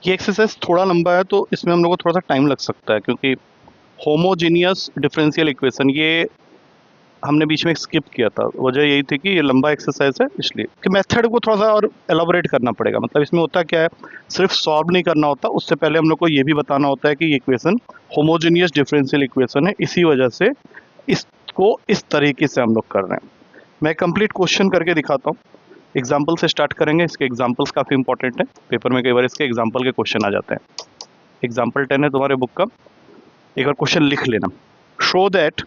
ये एक्सरसाइज थोड़ा लंबा है तो इसमें हम लोग को थोड़ा सा टाइम लग सकता है, क्योंकि होमोजीनियस डिफरेंशियल इक्वेशन ये हमने बीच में स्किप किया था। वजह यही थी कि ये लंबा एक्सरसाइज है, इसलिए कि मेथड को थोड़ा सा और एलाबोरेट करना पड़ेगा। मतलब इसमें होता क्या है, सिर्फ सॉल्व नहीं करना होता, उससे पहले हम लोग को ये भी बताना होता है कि ये इक्वेशन होमोजीनियस डिफरेंशियल इक्वेशन है, इसी वजह से इसको इस तरीके से हम लोग कर रहे हैं। मैं कंप्लीट क्वेश्चन करके दिखाता हूँ। एग्जाम्पल से स्टार्ट करेंगे। इसके एग्जाम्पल्स काफ़ी इंपॉर्टेंट है, पेपर में कई बार इसके एग्जाम्पल के क्वेश्चन आ जाते हैं। एग्जाम्पल 10 है तुम्हारे बुक का, एक बार क्वेश्चन लिख लेना। Show that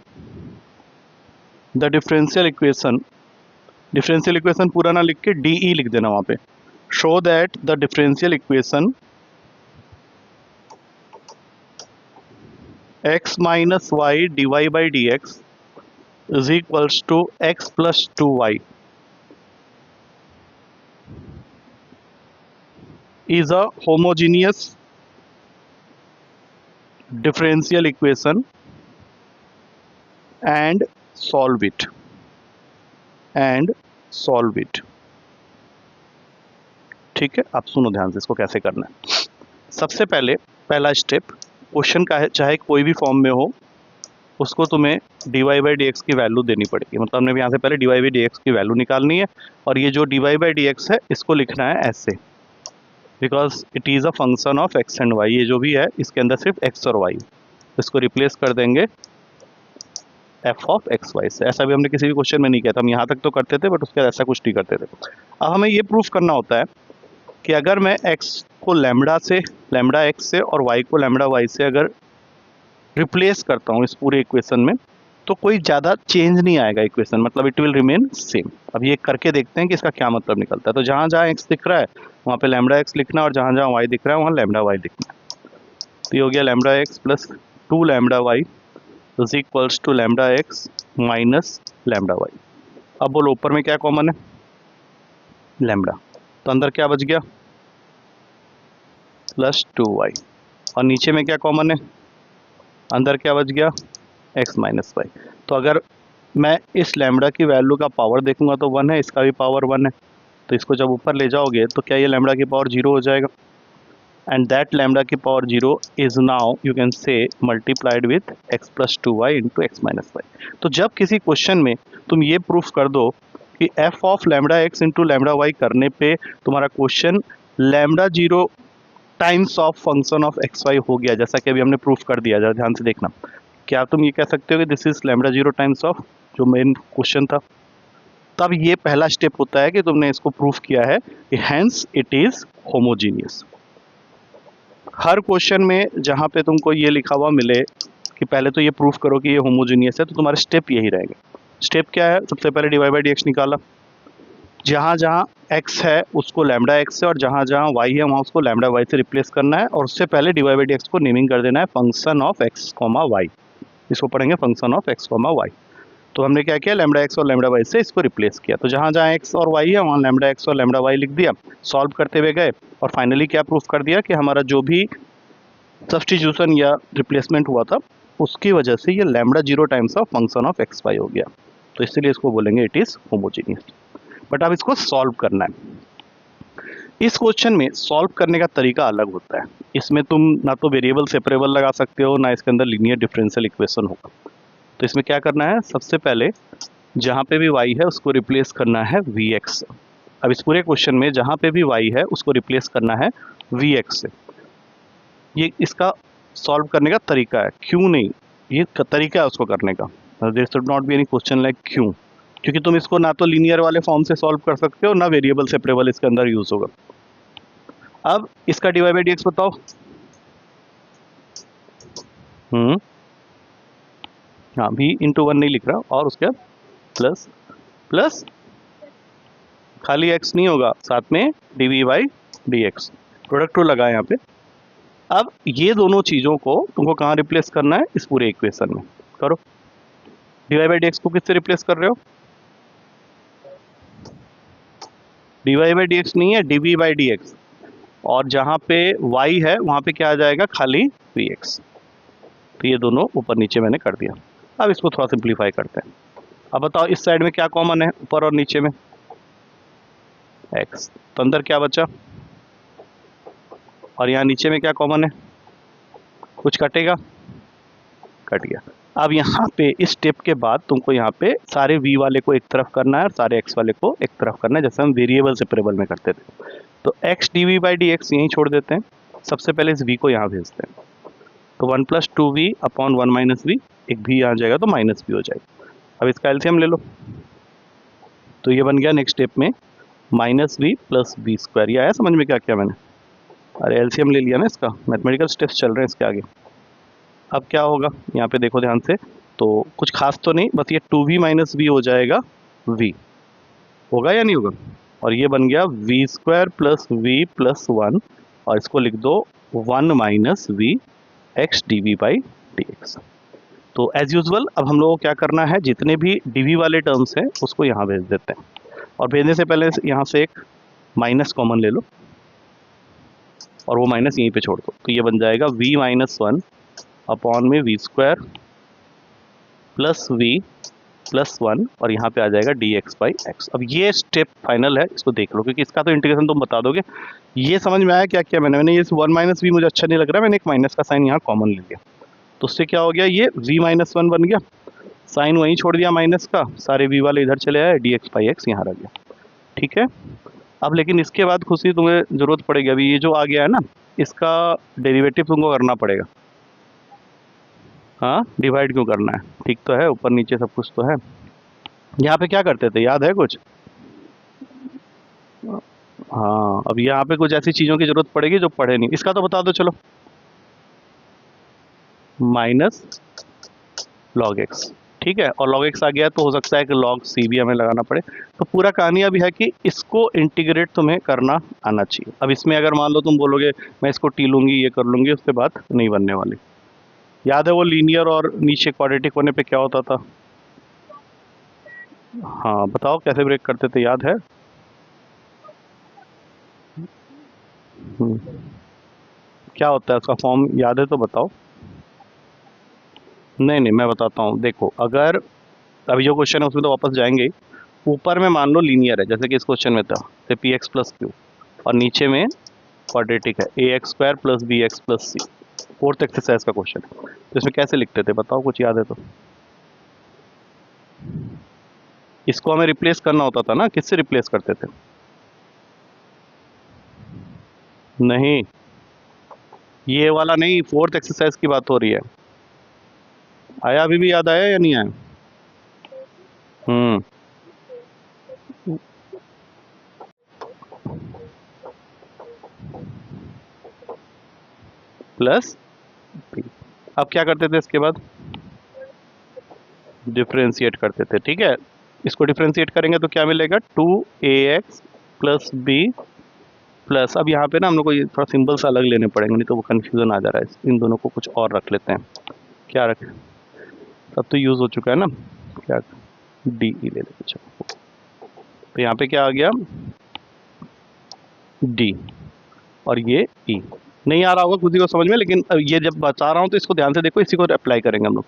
the differential equation पूरा ना लिख के डीई लिख देना वहां पे। Show that the differential equation x minus Y D Y by D x is equals to X plus 2y is a homogeneous differential equation and solve it ठीक है, आप सुनो ध्यान से इसको कैसे करना है। सबसे पहले पहला स्टेप, क्वेश्चन का है चाहे कोई भी फॉर्म में हो, उसको तुम्हें D Y by D x की वैल्यू देनी पड़ेगी। मतलब हमने यहाँ से पहले D Y by D x की वैल्यू निकालनी है, और ये जो D Y by D x है इसको लिखना है ऐसे, because it is a function of X and Y. ये जो भी है इसके अंदर सिर्फ एक्स और वाई, इसको रिप्लेस कर देंगे एफ ऑफ एक्स वाई से। ऐसा भी हमने किसी भी क्वेश्चन में नहीं किया था, हम यहाँ तक तो करते थे बट उसके बाद ऐसा कुछ नहीं करते थे। अब हमें ये प्रूफ करना होता है कि अगर मैं x को लैम्डा एक्स से और y को लैम्डा वाई से अगर रिप्लेस करता हूँ इस पूरे इक्वेशन में, तो कोई ज़्यादा चेंज नहीं आएगा इक्वेशन, मतलब इट विल रिमेन सेम। अब ये करके देखते हैं कि इसका क्या मतलब निकलता है। तो जहाँ जहाँ x दिख रहा है वहाँ पे लैम्डा एक्स लिखना है, और जहाँ जहाँ y दिख रहा है वहाँ लैम्डा वाई लिखना है। तो ये हो गया lambda X plus 2 lambda Y is equals to lambda X minus lambda Y. अब बोलो ऊपर में क्या कॉमन है, लैम्डा, तो अंदर क्या बच गया प्लस 2y, और नीचे में क्या कॉमन है, अंदर क्या बच गया x माइनस वाई। तो अगर मैं इस लैम्डा की वैल्यू का पावर देखूंगा तो 1 है, इसका भी पावर 1 है, तो इसको जब ऊपर ले जाओगे तो क्या ये लैम्डा की पावर 0 हो जाएगा, एंड दैट लैम्डा की power 0 is now you can say multiplied with x plus 2y into X minus Y. तो जब किसी क्वेश्चन में तुम ये प्रूफ कर दो कि f of lambda X into lambda Y करने पे तुम्हारा question lambda 0 times of function of x Y हो गया, जैसा कि अभी हमने प्रूफ कर दिया, जरा ध्यान से देखना। क्या तुम ये कह सकते हो कि this is lambda 0 times of जो मेन क्वेश्चन था। तब ये पहला स्टेप होता है कि तुमने इसको प्रूफ किया है कि हैंस इट इज होमोजीनियस। हर क्वेश्चन में जहाँ पे तुमको ये लिखा हुआ मिले कि पहले तो ये प्रूफ करो कि ये होमोजीनियस है, तो तुम्हारा स्टेप यही रहेगा। स्टेप क्या है, सबसे पहले D Y by D X निकाला, जहाँ जहाँ x है उसको लैम्डा एक्स से, और जहाँ जहाँ y है वहाँ उसको लैम्डा वाई से रिप्लेस करना है, और उससे पहले D Y by D x को नेमिंग कर देना है function of x comma Y. इसको पढ़ेंगे function of x comma Y. तो हमने क्या किया, लैम्डा एक्स और लैम्डा वाई से इसको रिप्लेस किया, तो जहाँ जहाँ x और y है वहाँ लैम्डा एक्स और लैम्डा वाई लिख दिया, सॉल्व करते हुए गए, और फाइनली क्या प्रूफ कर दिया कि हमारा जो भी सब्सटीट्यूशन या रिप्लेसमेंट हुआ था उसकी वजह से ये lambda 0 times of function of x Y हो गया। तो इसलिए इसको बोलेंगे इट इज़ होमोजीनियस। बट अब इसको सॉल्व करना है। इस क्वेश्चन में सॉल्व करने का तरीका अलग होता है। इसमें तुम ना तो वेरिएबल सेपरेबल लगा सकते हो, ना इसके अंदर लीनियर डिफरेंशियल इक्वेशन होगा। तो इसमें क्या करना है, सबसे पहले जहाँ पे भी y है उसको रिप्लेस करना है vx। अब इस पूरे क्वेश्चन में जहाँ पे भी y है उसको रिप्लेस करना है vx से। ये इसका सॉल्व करने का तरीका है, क्यों नहीं, ये तरीका है उसको करने का। There should not be any question like क्यों, क्योंकि तुम इसको ना तो लीनियर वाले फॉर्म से सॉल्व कर सकते हो, ना वेरिएबल सेपरेबल इसके अंदर यूज होगा। अब इसका डिवाई बाई डी एक्स बताओ। हाँ, v इंटू 1 नहीं लिख रहा, और उसके बाद प्लस प्लस खाली x नहीं होगा, साथ में D we by D X, product टू लगा यहाँ पे। अब ये दोनों चीज़ों को तुमको कहाँ रिप्लेस करना है, इस पूरे इक्वेशन में करो। डी बाई डी एक्स को किससे रिप्लेस कर रहे हो, D Y by D X नहीं है, D we by D x, और जहाँ पे y है वहाँ पे क्या आ जाएगा, खाली vx। तो ये दोनों ऊपर नीचे मैंने कर दिया। अब इसको थोड़ा सिंप्लीफाई करते हैं। अब बताओ इस साइड में क्या कॉमन है, ऊपर और नीचे में x, तो अंदर क्या बचा और यहाँ नीचे में क्या कॉमन है, कुछ कटेगा, कट गया। अब यहाँ पे इस स्टेप के बाद तुमको यहाँ पे सारे v वाले को एक तरफ करना है और सारे x वाले को एक तरफ करना है, जैसे हम वेरिएबल सेपरेबल में करते थे। तो x dv by D x यहीं छोड़ देते हैं, सबसे पहले इस v को यहाँ भेजते हैं। तो 1 plus 2v upon 1 minus v, एक v यहाँ जाएगा तो माइनस v हो जाएगा। अब इसका एलसीएम ले लो, तो ये बन गया नेक्स्ट स्टेप में minus v plus v square. ये आया समझ में क्या किया मैंने? अरे एलसीएम ले लिया ना इसका, मैथमेटिकल स्टेप्स चल रहे हैं इसके आगे। अब क्या होगा यहाँ पे देखो ध्यान से, तो कुछ खास तो नहीं, बस ये 2v माइनस वी हो जाएगा v, होगा या नहीं होगा? और ये बन गया v square plus v plus 1, और इसको लिख दो 1 minus v x d we by D x. तो एज यूजल अब हम लोगों को क्या करना है, जितने भी dv वाले टर्म्स हैं उसको यहाँ भेज देते हैं, और भेजने से पहले यहाँ से एक माइनस कॉमन ले लो और वो माइनस यहीं पे छोड़ दो। तो ये बन जाएगा v माइनस 1 अपॉन में v square plus v plus 1, और यहाँ पे आ जाएगा डी एक्स बाई एक्स। अब ये स्टेप फाइनल है, इसको देख लो क्योंकि इसका तो इंटीग्रेशन तुम बता दोगे। ये समझ में आया क्या किया मैंने ये 1 माइनस वी मुझे अच्छा नहीं लग रहा है, मैंने एक माइनस का साइन यहाँ कॉमन ले लिया, तो उससे क्या हो गया, ये v माइनस 1 बन गया, साइन वहीं छोड़ दिया माइनस का, सारे v वाले इधर चले आए, डी एक्स बाई एक्स यहाँ रह गया। ठीक है, अब लेकिन इसके बाद खुशी तुम्हें ज़रूरत पड़ेगी, अभी ये जो आ गया है ना इसका डेरिवेटिव तुमको करना पड़ेगा। हाँ, डिवाइड क्यों करना है, ठीक तो है, ऊपर नीचे सब कुछ तो है। यहाँ पे क्या करते थे, याद है कुछ? हाँ, अब यहाँ पे कुछ ऐसी चीज़ों की ज़रूरत पड़ेगी जो पढ़े नहीं, इसका तो बता दो चलो। माइनस लॉग एक्स, ठीक है, और लॉग एक्स आ गया तो हो सकता है कि लॉग सी भी हमें लगाना पड़े। तो पूरा कहानी अभी है कि इसको इंटीग्रेट तुम्हें करना आना चाहिए। अब इसमें अगर मान लो तुम बोलोगे मैं इसको टी लूँगी, ये कर लूँगी, उसके बाद नहीं बनने वाली। याद है वो लीनियर और नीचे क्वाड्रेटिक होने पे क्या होता था? हाँ बताओ कैसे ब्रेक करते थे, याद है? क्या होता है उसका फॉर्म, याद है तो बताओ। नहीं नहीं मैं बताता हूँ, देखो अगर अभी जो क्वेश्चन है उसमें तो वापस जाएंगे। ऊपर में मान लो लीनियर है, जैसे कि इस क्वेश्चन में था तो पी एक्स प्लस क्यू, और नीचे में क्वाड्रेटिक है A x square plus B x plus C, fourth exercise का क्वेश्चन है। तो इसमें कैसे लिखते थे बताओ, कुछ याद है तो? इसको हमें रिप्लेस करना होता था ना, किससे रिप्लेस करते थे? नहीं, ये वाला नहीं, फोर्थ एक्सरसाइज की बात हो रही है। आया, अभी भी याद आया या नहीं आया? Plus b. अब क्या करते थे इसके बाद? डिफ्रेंशिएट करते थे, ठीक है। इसको डिफ्रेंशिएट करेंगे तो क्या मिलेगा, 2ax प्लस बी प्लस, अब यहाँ पे ना हम लोग को ये थोड़ा सिंबल्स अलग लेने पड़ेंगे, नहीं तो वो कन्फ्यूजन आ जा रहा है। इन दोनों को कुछ और रख लेते हैं, क्या रखें, अब तो यूज़ हो चुका है ना, क्या डी ई ले लेते चलो। तो यहाँ पे क्या आ गया, डी, और ये ई। नहीं आ रहा होगा किसी को समझ में, लेकिन ये जब बता रहा हूँ तो इसको ध्यान से देखो, इसी को अप्लाई करेंगे हम लोग।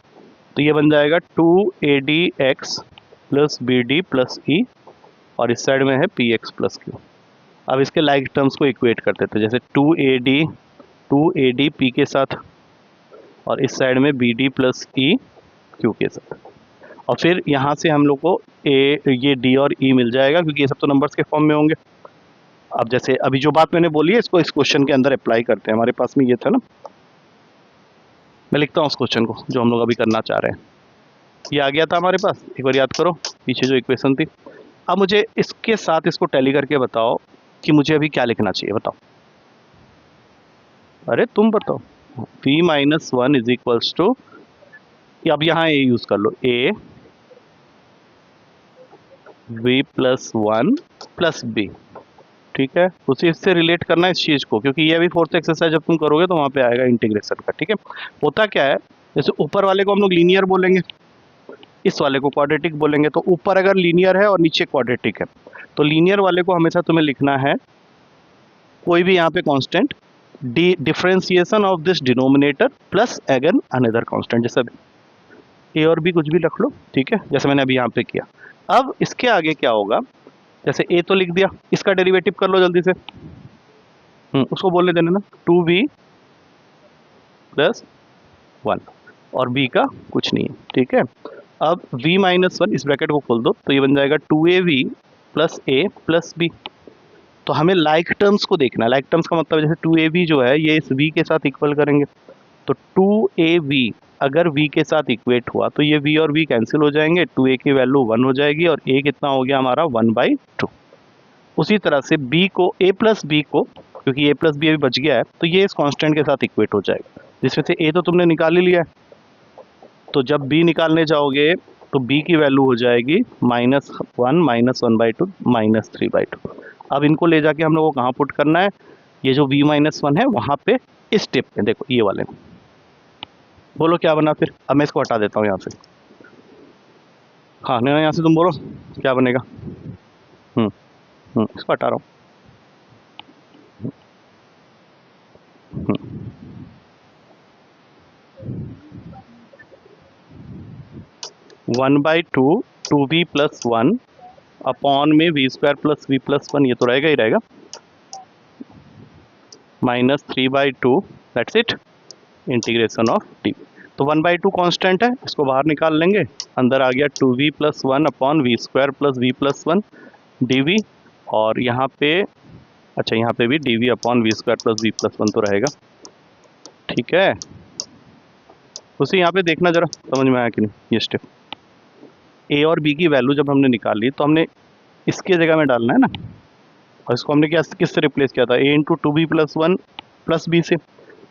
तो ये बन जाएगा 2ADX प्लस BD प्लस ई, और इस साइड में है PX प्लस क्यू। अब इसके लाइक टर्म्स को इक्वेट करते थे, जैसे 2AD P के साथ, और इस साइड में BD प्लस ई Q के साथ, और फिर यहाँ से हम लोग को ये D और E मिल जाएगा, क्योंकि ये सब तो नंबर्स के फॉर्म में होंगे। अब जैसे अभी जो बात मैंने बोली है इसको इस क्वेश्चन के अंदर अप्लाई करते हैं, हमारे पास में ये था ना, मैं लिखता हूँ उस क्वेश्चन को जो हम लोग अभी करना चाह रहे हैं। ये आ गया था हमारे पास, एक बार याद करो पीछे जो इक्वेशन थी। अब मुझे इसके साथ इसको टैली करके बताओ कि मुझे अभी क्या लिखना चाहिए, बताओ। अरे तुम बताओ, v minus 1 is equals to, अब यहाँ ए यूज कर लो, a v plus 1 plus b, ठीक है। उसी से रिलेट करना है इस चीज़ को, क्योंकि ये भी फोर्थ एक्सरसाइज जब तुम करोगे तो वहाँ पे आएगा इंटीग्रेशन का, ठीक है। होता क्या है, जैसे ऊपर वाले को हम लोग लीनियर बोलेंगे, इस वाले को क्वाड्रेटिक बोलेंगे। तो ऊपर अगर लीनियर है और नीचे क्वाड्रेटिक है, तो लीनियर वाले को हमेशा तुम्हें लिखना है कोई भी यहाँ पे constant, differentiation of this denominator plus again another constant, जैसे ए और बी कुछ भी रख लो, ठीक है, जैसे मैंने अभी यहाँ पे किया। अब इसके आगे क्या होगा, जैसे ए तो लिख दिया, इसका डेरिवेटिव कर लो जल्दी से। उसको बोलने देना ना 2v प्लस 1 और b का कुछ नहीं है, ठीक है। अब v माइनस 1 इस ब्रैकेट को खोल दो तो ये बन जाएगा 2av plus a plus b। तो हमें लाइक टर्म्स को देखना है। लाइक टर्म्स का मतलब जैसे 2av जो है ये इस v के साथ इक्वल करेंगे, तो 2av अगर v के साथ इक्वेट हुआ तो ये v और v कैंसिल हो जाएंगे, 2a की वैल्यू 1 हो जाएगी और a कितना हो गया हमारा 1/2। उसी तरह से b को a प्लस b को, क्योंकि a प्लस बी अभी बच गया है तो ये इस कांस्टेंट के साथ इक्वेट हो जाएगा, जिसमें से a तो तुमने निकाल ही लिया है। तो जब b निकालने जाओगे तो b की वैल्यू हो जाएगी -1 -1/2 -3/2। अब इनको ले जाके हम लोग को कहाँ पुट करना है, ये जो v -1 है वहाँ पे इस स्टेप में, देखो ये वाले में। बोलो क्या बना फिर। अब मैं इसको हटा देता हूँ यहाँ से। हाँ नहीं, यहाँ से तुम बोलो क्या बनेगा। इसको हटा रहा हूँ। 1/2 2v प्लस 1 अपॉन में v² प्लस v प्लस 1, ये तो रहेगा ही रहेगा, -3/2 that's it integration of D. तो 1/2 कांस्टेंट है, इसको बाहर निकाल लेंगे, अंदर आ गया 2v plus 1 upon v² plus v plus 1 dv, और यहाँ पे अच्छा यहाँ पे भी dv upon v² plus v plus 1 तो रहेगा, ठीक है। उसी यहाँ पे देखना जरा समझ में आया कि नहीं ये स्टेप। a और b की वैल्यू जब हमने निकाली तो हमने इसके जगह में डालना है ना, और इसको हमने क्या किससे रिप्लेस किया था, a into 2b plus 1 plus b से।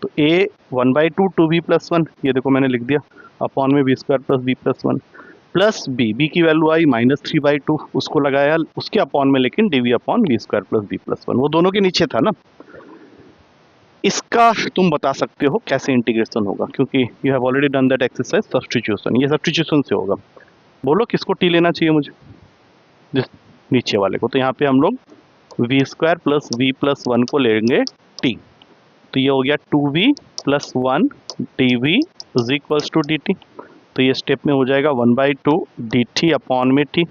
तो a 1/2 2b प्लस 1, ये देखो मैंने लिख दिया, अपॉन में v² plus b plus 1 plus b की वैल्यू आई -3/2, उसको लगाया उसके अपॉन में, लेकिन dv upon v² plus b plus 1 वो दोनों के नीचे था ना। इसका तुम बता सकते हो कैसे इंटीग्रेशन होगा, क्योंकि you have already done that exercise substitution, ये सब्स्टिट्यूशन से होगा। बोलो किसको t लेना चाहिए मुझे, जिस नीचे वाले को। तो यहाँ पे हम लोग v² प्लस v प्लस 1 को लेंगे t, तो ये हो गया 2v plus 1 dv is equals to dt। तो ये स्टेप में हो जाएगा 1/2 dt अपॉन में t।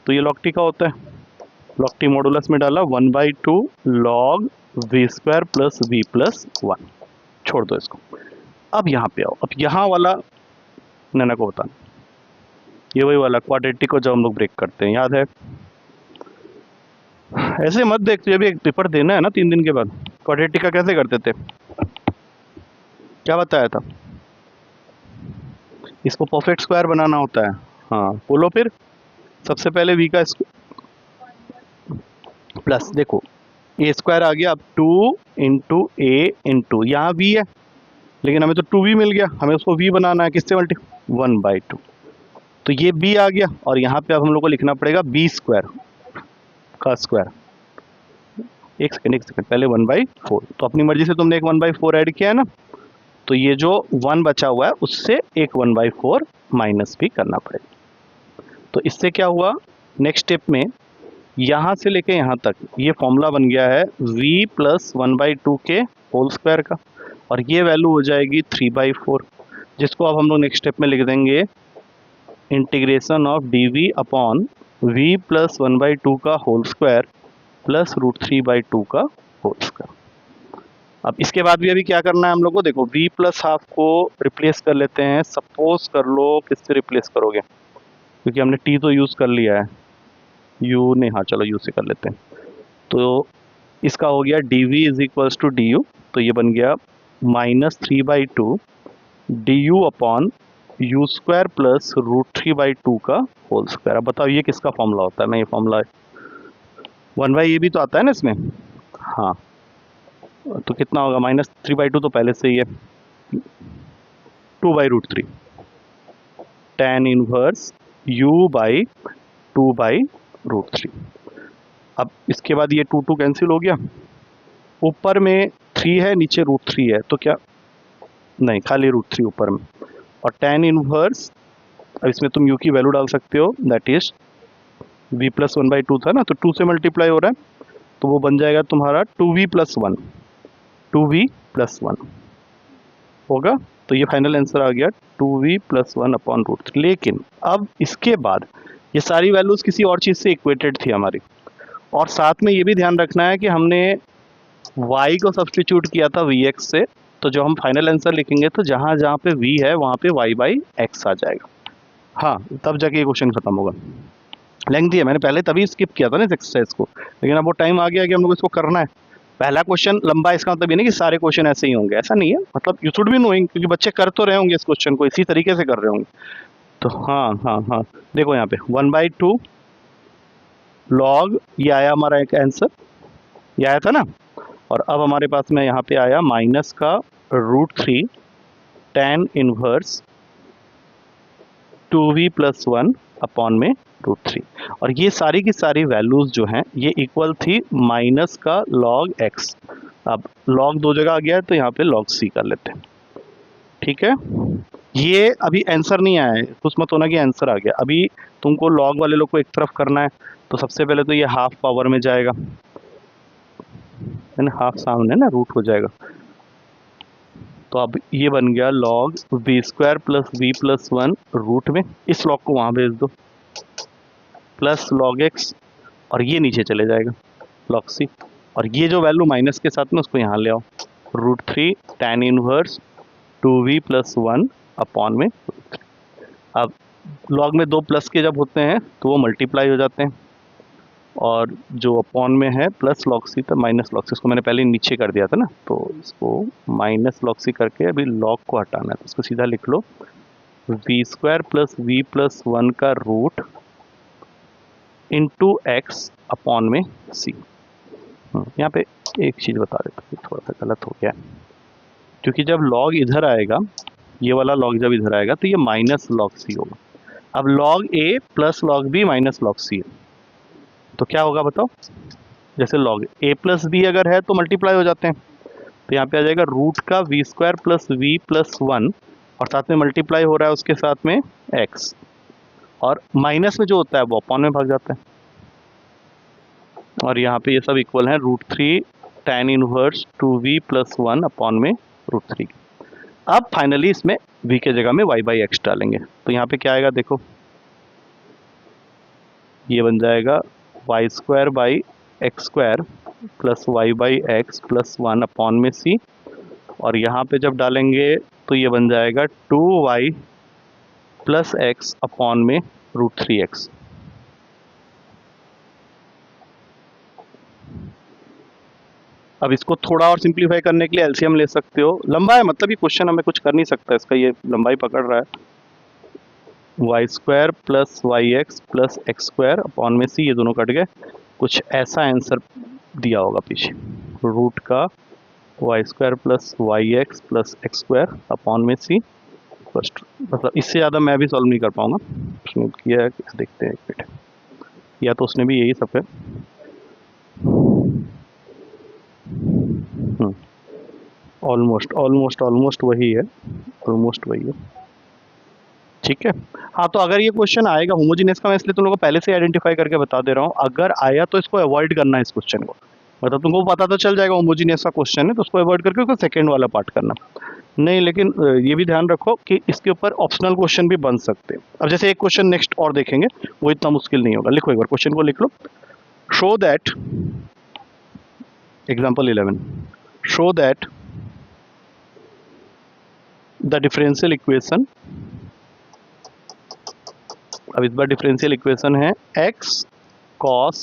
तो ये log t का होता है, log t मॉडुलस में डाला 1/2 log v² plus v plus 1। छोड़ दो इसको। अब यहाँ पे आओ, अब यहाँ वाला नैना को बताना, ये वही वाला क्वाड्रेटिक को जब हम लोग ब्रेक करते हैं, याद है। ऐसे मत देख, तुझे भी एक पेपर देना है ना 3 दिन के बाद। क्वाड्रेटिक का कैसे करते थे, क्या बताया था, इसको परफेक्ट स्क्वायर बनाना होता है। हाँ बोलो फिर। सबसे पहले v का प्लस, देखो a² आ गया, अब 2 इंटू ए इंटू, यहाँ v है लेकिन हमें तो 2v मिल गया, हमें उसको v बनाना है, किससे मल्टी 1/2। तो ये b आ गया, और यहाँ पे अब हम लोग को लिखना पड़ेगा b² का स्क्वायर। एक सेकंड पहले 1/4, तो अपनी मर्जी से तुमने एक 1/4 ऐड किया है ना, तो ये जो 1 बचा हुआ है उससे एक 1/4 माइनस भी करना पड़ेगा। तो इससे क्या हुआ, नेक्स्ट स्टेप में यहाँ से लेके यहाँ तक ये फॉर्मूला बन गया है v प्लस 1/2 के होल स्क्वायर का, और ये वैल्यू हो जाएगी 3/4, जिसको अब हम लोग नेक्स्ट स्टेप में लिख देंगे integration of dv upon v plus 1/2 का होल स्क्वायर प्लस √3/2 का होल स्क्वायर। अब इसके बाद भी अभी क्या करना है हम लोग को, देखो v प्लस हाफ को रिप्लेस कर लेते हैं। सपोज कर लो किससे रिप्लेस करोगे, क्योंकि हमने t तो यूज़ कर लिया है, u ने, हाँ चलो u से कर लेते हैं। तो इसका हो गया dv is equals to du, तो ये बन गया -3/2 du अपॉन u² प्लस √3/2 का होल स्क्वायर। अब बताओ ये किसका फॉर्मूला होता है, मैं ये फॉर्मूला 1/a भी तो आता है ना इसमें, हाँ तो कितना होगा, -3/2 तो पहले से ही है, 2/√3 tan इनवर्स u/2/√3। अब इसके बाद ये 2 कैंसिल हो गया, ऊपर में 3 है नीचे √3 है, तो क्या नहीं, खाली √3 ऊपर में, और tan इनवर्स, अब इसमें तुम u की वैल्यू डाल सकते हो, दैट इज v प्लस 1/2 था ना, तो 2 से मल्टीप्लाई हो रहा है, तो वो बन जाएगा तुम्हारा 2v प्लस 1, 2v प्लस 1 होगा। तो ये फाइनल आंसर आ गया 2v प्लस 1 अपॉन √3। लेकिन अब इसके बाद ये सारी वैल्यूज किसी और चीज़ से इक्वेटेड थी हमारी, और साथ में ये भी ध्यान रखना है कि हमने y को सब्स्टिट्यूट किया था vx से, तो जो हम फाइनल आंसर लिखेंगे तो जहाँ जहाँ पे v है वहाँ पे y बाई एक्स आ जाएगा। हाँ, तब जाके ये क्वेश्चन खत्म होगा। लेंथ है, मैंने पहले तभी स्किप किया था ना इस एक्सरसाइज को, लेकिन अब वो टाइम आ गया कि हम लोग इसको करना है। पहला क्वेश्चन लंबा, इसका मतलब ये नहीं कि सारे क्वेश्चन ऐसे ही होंगे, ऐसा नहीं है, मतलब यू शुड बी नोइंग, क्योंकि बच्चे कर तो रहे होंगे इस क्वेश्चन को, इसी तरीके से कर रहे होंगे। तो हाँ हाँ हाँ, देखो यहाँ पे 1/2 लॉग, ये आया हमारा एक आंसर, ये आया था ना। और अब हमारे पास में यहाँ पे आया माइनस का √3 tan इनवर्स 2v+1 अपॉन में √3। और ये सारी की सारी वैल्यूज जो हैं ये इक्वल थी माइनस का लॉग एक्स। अब लॉग दो जगह आ गया है तो यहाँ पे लॉग सी कर लेते हैं, ठीक है। ये अभी आंसर नहीं आया है, कुछ मत होना कि आंसर आ गया। अभी तुमको लॉग वाले लोग को एक तरफ करना है, तो सबसे पहले तो ये हाफ पावर में जाएगा, है ना, हाफ सामने ना रूट हो जाएगा। तो अब ये बन गया लॉग v² + v+1 रूट में, इस लॉग को वहाँ भेज दो, प्लस लॉग एक्स, और ये नीचे चले जाएगा लॉग सी, और ये जो वैल्यू माइनस के साथ में उसको यहाँ ले आओ, √3 tan इनवर्स 2v+1 अपॉन में √3। अब लॉग में दो प्लस के जब होते हैं तो वो मल्टीप्लाई हो जाते हैं, और जो अपॉन में है प्लस लॉग सी तो माइनस लॉग सी, इसको मैंने पहले नीचे कर दिया था ना, तो इसको माइनस लॉग सी करके अभी लॉग को हटाना है, तो इसको सीधा लिख लो v² + v+1 का रूट इंटू एक्स अपॉन में सी। यहाँ पे एक चीज़ बता देता हूँ, थोड़ा सा गलत हो गया, क्योंकि जब लॉग इधर आएगा, ये वाला लॉग जब इधर आएगा तो ये माइनस लॉग सी होगा। अब log A plus log B minus log C है, तो क्या होगा बताओ। जैसे लॉग ए प्लस बी अगर है तो मल्टीप्लाई हो जाते हैं, तो यहाँ पे आ जाएगा रूट का v² + v+1, और साथ में मल्टीप्लाई हो रहा है उसके साथ में x, और माइनस में जो होता है वो अपॉन में भाग जाता है, और यहाँ पे ये सब इक्वल है √3 tan इनवर्स 2v+1 अपॉन में √3। अब फाइनली इसमें v के जगह में y बाई एक्स डालेंगे, तो यहाँ पे क्या आएगा देखो, ये बन जाएगा y² by x² plus y by x plus 1 upon में c, और यहाँ पे जब डालेंगे तो ये बन जाएगा 2y प्लस एक्स अपॉन में √3x। अब इसको थोड़ा और सिंप्लीफाई करने के लिए एलसीएम ले सकते हो, लंबा है मतलब ये क्वेश्चन हमें कुछ कर नहीं सकता इसका, ये लंबाई पकड़ रहा है। y² + yx plus x² upon में c, ये दोनों कट गए, कुछ ऐसा आंसर दिया होगा पीछे, रूट का y² + yx plus x² upon में c फर्स्ट, मतलब इससे ज़्यादा मैं भी सॉल्व नहीं कर पाऊंगा, उसने किया है, देखते हैं एक मिनट, या तो उसने भी यही सब है। ऑलमोस्ट ऑलमोस्ट ऑलमोस्ट वही है, ऑलमोस्ट वही है, ठीक है। हाँ, तो अगर ये क्वेश्चन आएगा होमोजीनियस का, मैं इसलिए तुम लोगों को पहले से आइडेंटिफाई करके बता दे रहा हूँ, अगर आया तो इसको अवॉइड करना है इस क्वेश्चन को, मतलब तुमको पता तो चल जाएगा होमोजीनियस का क्वेश्चन है, तो उसको अवॉइड करके उसको सेकेंड वाला पार्ट करना नहीं। लेकिन ये भी ध्यान रखो कि इसके ऊपर ऑप्शनल क्वेश्चन भी बन सकते हैं। अब जैसे एक क्वेश्चन नेक्स्ट और देखेंगे, वो इतना मुश्किल नहीं होगा, लिखो एक बार क्वेश्चन को लिख लो। Show that, example 11, show that the differential equation, अब इस बार डिफरेंशियल इक्वेशन है x cos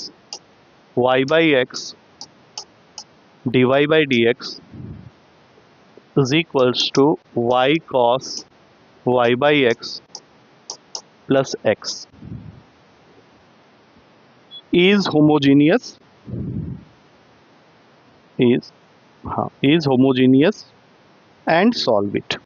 y by x dy by D x is equals to y cos y by x plus x is homogeneous, is homogeneous and solve it,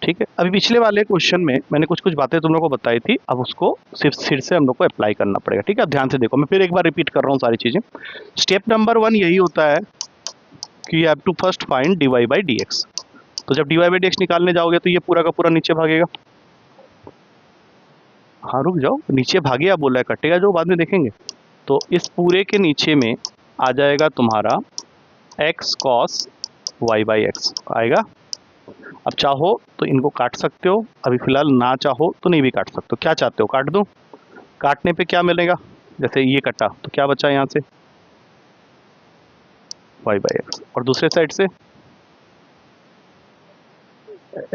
ठीक है। अभी पिछले वाले question में मैंने कुछ कुछ बातें तुम लोगों को बताई थी, अब उसको सिर्फ फिर से हम लोग को अप्लाई करना पड़ेगा, ठीक है। अब ध्यान से देखो, मैं फिर एक बार रिपीट कर रहा हूँ सारी चीज़ें। स्टेप नंबर 1 यही होता है कि you have to first find dy by D x. तो जब dy बाई डी एक्स निकालने जाओगे तो ये पूरा का पूरा नीचे भागेगा। हाँ रुक जाओ, नीचे भागे या बोला है, कटेगा जो बाद में देखेंगे। तो इस पूरे के नीचे में आ जाएगा तुम्हारा x cos y by x आएगा। अब चाहो तो इनको काट सकते हो, अभी फिलहाल ना चाहो तो नहीं भी काट सकते हो। क्या चाहते हो, काट दूं? काटने पे क्या मिलेगा, जैसे ये कटा तो क्या बचा यहाँ से वाई बाई एक्स, और दूसरे साइड से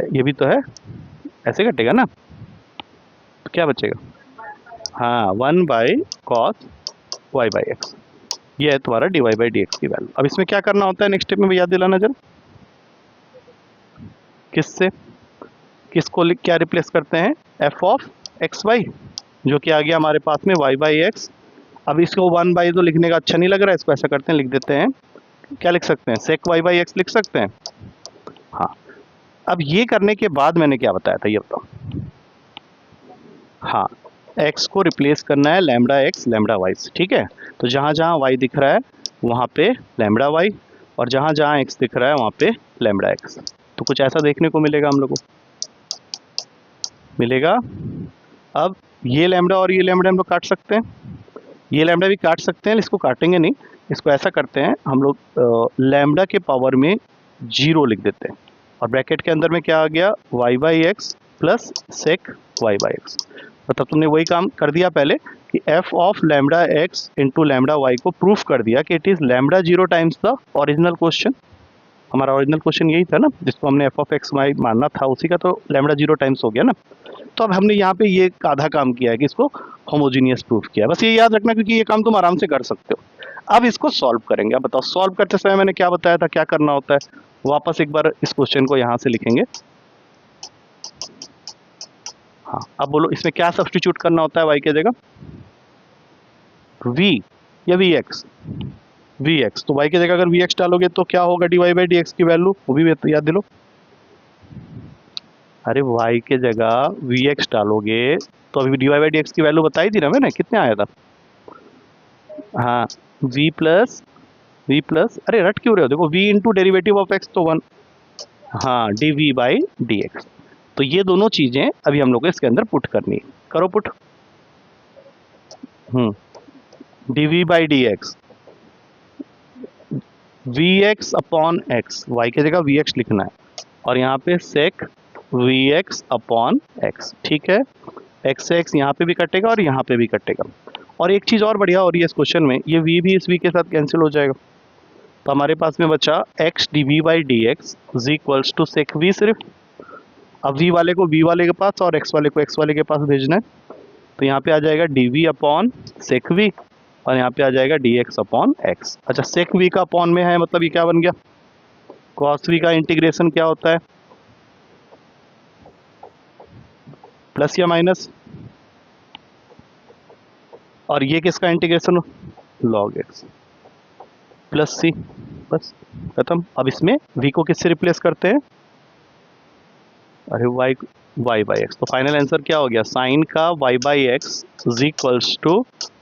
ये भी तो है, ऐसे कटेगा ना, तो क्या बचेगा? हाँ, 1/cos वाई बाई एक्स, ये है तुम्हारा d Y by D x की वैल्यू। अब इसमें क्या करना होता है नेक्स्ट स्टेप में, याद दिलाना जरा, किससे किसको क्या रिप्लेस करते हैं, एफ ऑफ एक्स वाई, जो कि आ गया हमारे पास में वाई बाई एक्स। अब इसको 1 बाई तो लिखने का अच्छा नहीं लग रहा है, इसको ऐसा करते हैं, लिख देते हैं, क्या लिख सकते हैं, सेक वाई बाई एक्स लिख सकते हैं। हाँ, अब ये करने के बाद मैंने क्या बताया था ये बताओ। हाँ, x को रिप्लेस करना है लैम्बडा एक्स लैम्बडा वाई से, ठीक है। तो जहाँ जहाँ y दिख रहा है वहाँ पे लैम्बडा y, और जहाँ जहाँ x दिख रहा है वहाँ पे लैम्बडा x। तो कुछ ऐसा देखने को मिलेगा हम लोग को, मिलेगा। अब ये लैम्बडा और ये लैम्बडा हम लोग काट सकते हैं, ये लैम्बडा भी काट सकते हैं, इसको काटेंगे नहीं, इसको ऐसा करते हैं हम लोग, लैम्बडा के पावर में 0 लिख देते हैं, और ब्रैकेट के अंदर में क्या आ गया, y by x plus sec y by x. मतलब तुमने वही काम कर दिया पहले कि f of lambda x into lambda y को प्रूफ कर दिया कि it is lambda 0 times the original question. हमारा ओरिजिनल क्वेश्चन यही था ना, जिसको हमने एफ ऑफ एक्स वाई मानना था, उसी का तो लैम्बडा 0 टाइम्स हो गया ना। तो अब हमने यहाँ पे ये आधा काम किया है कि इसको होमोजीनियस प्रूफ किया है, बस ये याद रखना क्योंकि ये काम तुम आराम से कर सकते हो। अब इसको सॉल्व करेंगे। अब बताओ, सॉल्व करते समय मैंने क्या बताया था, क्या करना होता है। वापस एक बार इस क्वेश्चन को यहाँ से लिखेंगे। हाँ, अब बोलो इसमें क्या सब्स्टिट्यूट करना होता है y की जगह, v या वी एक्स, वी एक्स। तो y की जगह अगर वी एक्स डालोगे तो क्या होगा, d Y by D x की वैल्यू, वो भी याद दिलो। अरे y के जगह वी एक्स डालोगे तो अभी d Y by D x की वैल्यू बताई थी ना मैंने, कितने आया था। हाँ, v प्लस, अरे रट क्यों रहे हो, देखो v into derivative of x तो 1, हाँ, d we by D x. तो ये दोनों चीजें अभी हम लोग को इसके अंदर पुट करनी है, करो put. D we by D x, v x upon x, y की जगह वी एक्स लिखना है, और यहाँ पे sec v x upon x, ठीक है। एक्स से एक्स यहाँ पे भी कटेगा और यहाँ पे भी कटेगा। और एक चीज़ और बढ़िया हो रही है इस क्वेश्चन में, ये v भी इस v के साथ कैंसिल हो जाएगा, तो हमारे पास में बचा x d we by D x is equals to sec v सिर्फ। अब v वाले को v वाले के पास और x वाले को x वाले के पास भेजना है, तो यहाँ पे आ जाएगा d v upon sec v, और यहाँ पे आ जाएगा डी एक्स अपॉन एक्स। अच्छा, सेक v का अपॉन में है, मतलब ये क्या बन गया, कॉस v का इंटीग्रेशन क्या होता है, प्लस या माइनस, और ये किसका इंटीग्रेशन, लॉग एक्स प्लस सी, बस खत्म। अब इसमें v को किससे रिप्लेस करते हैं, अरे y बाई एक्स। तो फाइनल आंसर क्या हो गया, साइन का y by x is equals to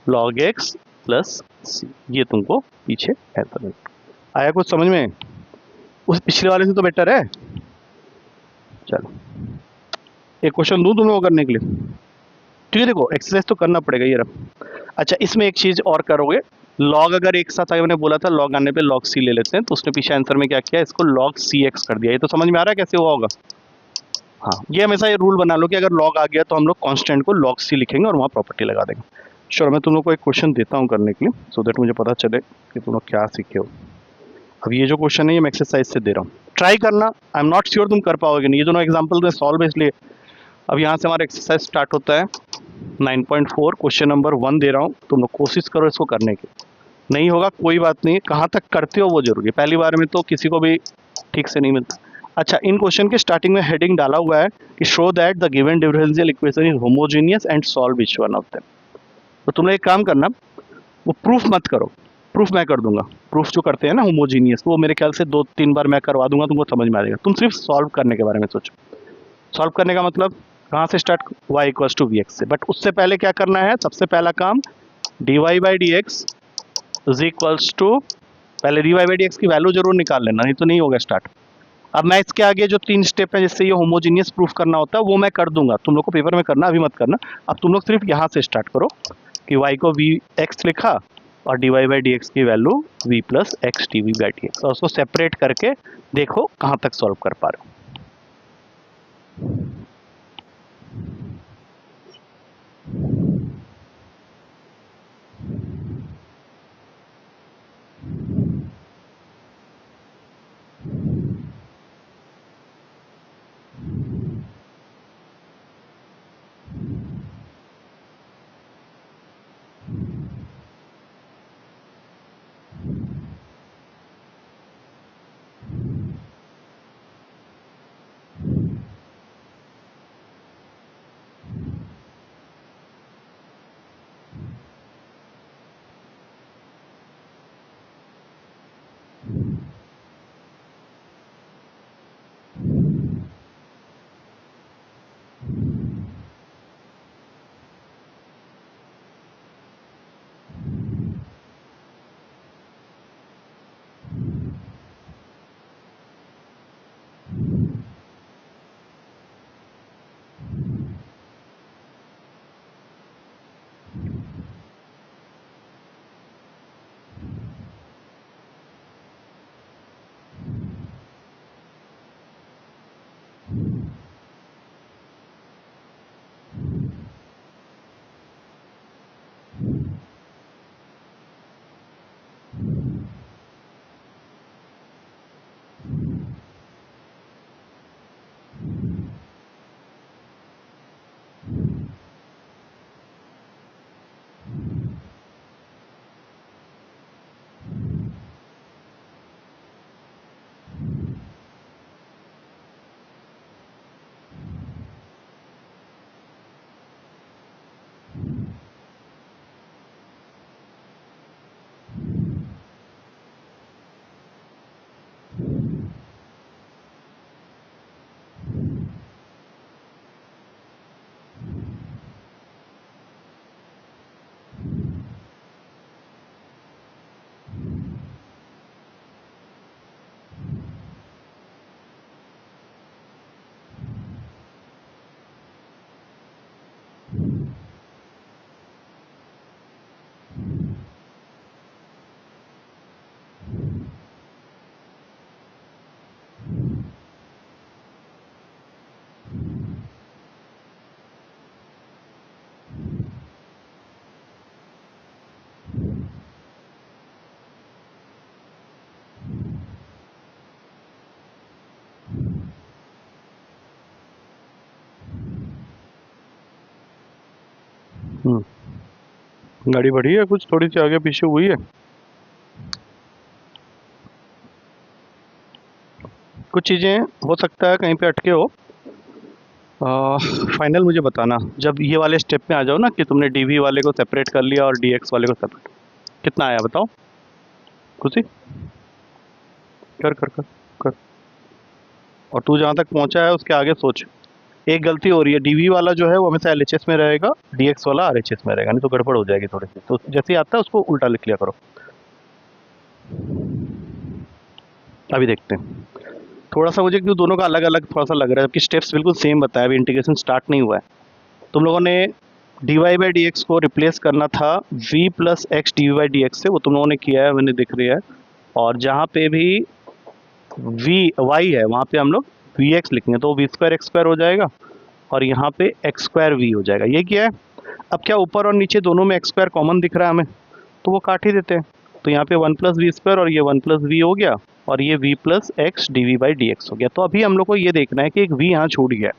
log x plus c. ये तुमको पीछे आंसर आया कुछ समझ में, उस पिछले वाले से तो बेटर है। चलो एक क्वेश्चन दूं तुम लोगों को करने के लिए, ठीक है। देखो एक्सरसाइज तो करना पड़ेगा ये रहा। अच्छा, इसमें एक चीज और करोगे, लॉग अगर एक साथ आगे, मैंने बोला था लॉग आने पे लॉग सी ले लेते हैं, तो उसने पीछे आंसर में क्या किया, इसको लॉग सी एक्स कर दिया। ये तो समझ में आ रहा है कैसे हुआ होगा। हाँ, ये हमेशा ये रूल बना लो कि अगर लॉग आ गया तो हम लोग कांस्टेंट को लॉग सी लिखेंगे और वहाँ प्रॉपर्टी लगा देंगे। श्योर, मैं तुम लोग को एक क्वेश्चन देता हूँ करने के लिए, सो दैट मुझे पता चले कि तुम लोग क्या सीखे हो। अब ये जो क्वेश्चन है ये मैं एक्सरसाइज से दे रहा हूँ, ट्राई करना। आई एम नॉट श्योर तुम कर पाओगे नहीं, ये दोनों एग्जाम्पल में सॉल्व है इसलिए। अब यहाँ से हमारा एक्सरसाइज स्टार्ट होता है 9.4, क्वेश्चन नंबर 1 दे रहा हूँ, तुम लोग कोशिश करो इसको करने की। नहीं होगा कोई बात नहीं, कहाँ तक करते हो वो जरूरी है, पहली बार में तो किसी को भी ठीक से नहीं मिलता। अच्छा, इन क्वेश्चन के स्टार्टिंग में हेडिंग डाला हुआ है कि show that the given differential equation is homogeneous and solve which one of them. तो तुम लोग एक काम करना, वो प्रूफ मत करो, प्रूफ मैं कर दूंगा। प्रूफ जो करते हैं ना होमोजीनियस, वो मेरे ख्याल से 2-3 बार मैं करवा दूंगा, तुमको समझ में आ जाएगा। तुम सिर्फ सॉल्व करने के बारे में सोचो। सॉल्व करने का मतलब कहाँ से start, y equals to v x से। बट उससे पहले क्या करना है, सबसे पहला काम d Y by D x is equals to, पहले D Y by D x की वैल्यू जरूर निकाल लेना, नहीं तो नहीं होगा स्टार्ट। अब मैं इसके आगे जो 3 स्टेप है जिससे ये होमोजीनियस प्रूफ करना होता है वो मैं कर दूंगा, तुम लोग को पेपर में करना, अभी मत करना। अब तुम लोग सिर्फ यहाँ से स्टार्ट करो कि y को वी एक्स लिखा और d Y by D x की value v plus x d we by D x, और उसको सेपरेट करके देखो कहाँ तक सॉल्व कर पा रहे हो। गाड़ी बढ़ी है, कुछ थोड़ी सी आगे पीछे हुई है, कुछ चीज़ें हो सकता है कहीं पे अटके हो। फाइनल मुझे बताना जब ये वाले स्टेप में आ जाओ ना कि तुमने डीवी वाले को सेपरेट कर लिया और डीएक्स वाले को सेपरेट, कितना आया बताओ खुशी। कर कर कर कर। और तू जहाँ तक पहुँचा है उसके आगे सोच। एक गलती हो रही है, डीवी वाला जो है वो हमेशा एलएचएस में रहेगा, डीएक्स वाला आरएचएस में रहेगा, नहीं तो गड़बड़ हो जाएगी थोड़ी सी। तो जैसे ही आता है उसको उल्टा लिख लिया करो। अभी देखते हैं, थोड़ा सा मुझे क्यों दोनों का अलग अलग थोड़ा सा लग रहा है, जबकि स्टेप्स बिल्कुल सेम बताया, अभी इंटीग्रेशन स्टार्ट नहीं हुआ है। तुम लोगों ने d Y by D x को रिप्लेस करना था v plus x d y d x से, वो तुम लोगों ने किया है, मैंने दिख रही है। और जहाँ पे भी वी वाई है वहाँ पे हम लोग वी एक्स लिखेंगे, तो वी स्क्वायर एक्स स्क्वायर हो जाएगा और यहाँ पे एक्स स्क्वायर वी हो जाएगा। ये क्या है, अब क्या ऊपर और नीचे दोनों में एक्स स्क्वायर कॉमन दिख रहा है हमें, तो वो काट ही देते हैं। तो यहाँ पे वन प्लस वी स्क्वायर और ये वन प्लस वी हो गया और ये v plus x d we by D x हो गया। तो अभी हम लोग को ये देखना है कि एक v यहाँ छूट गया,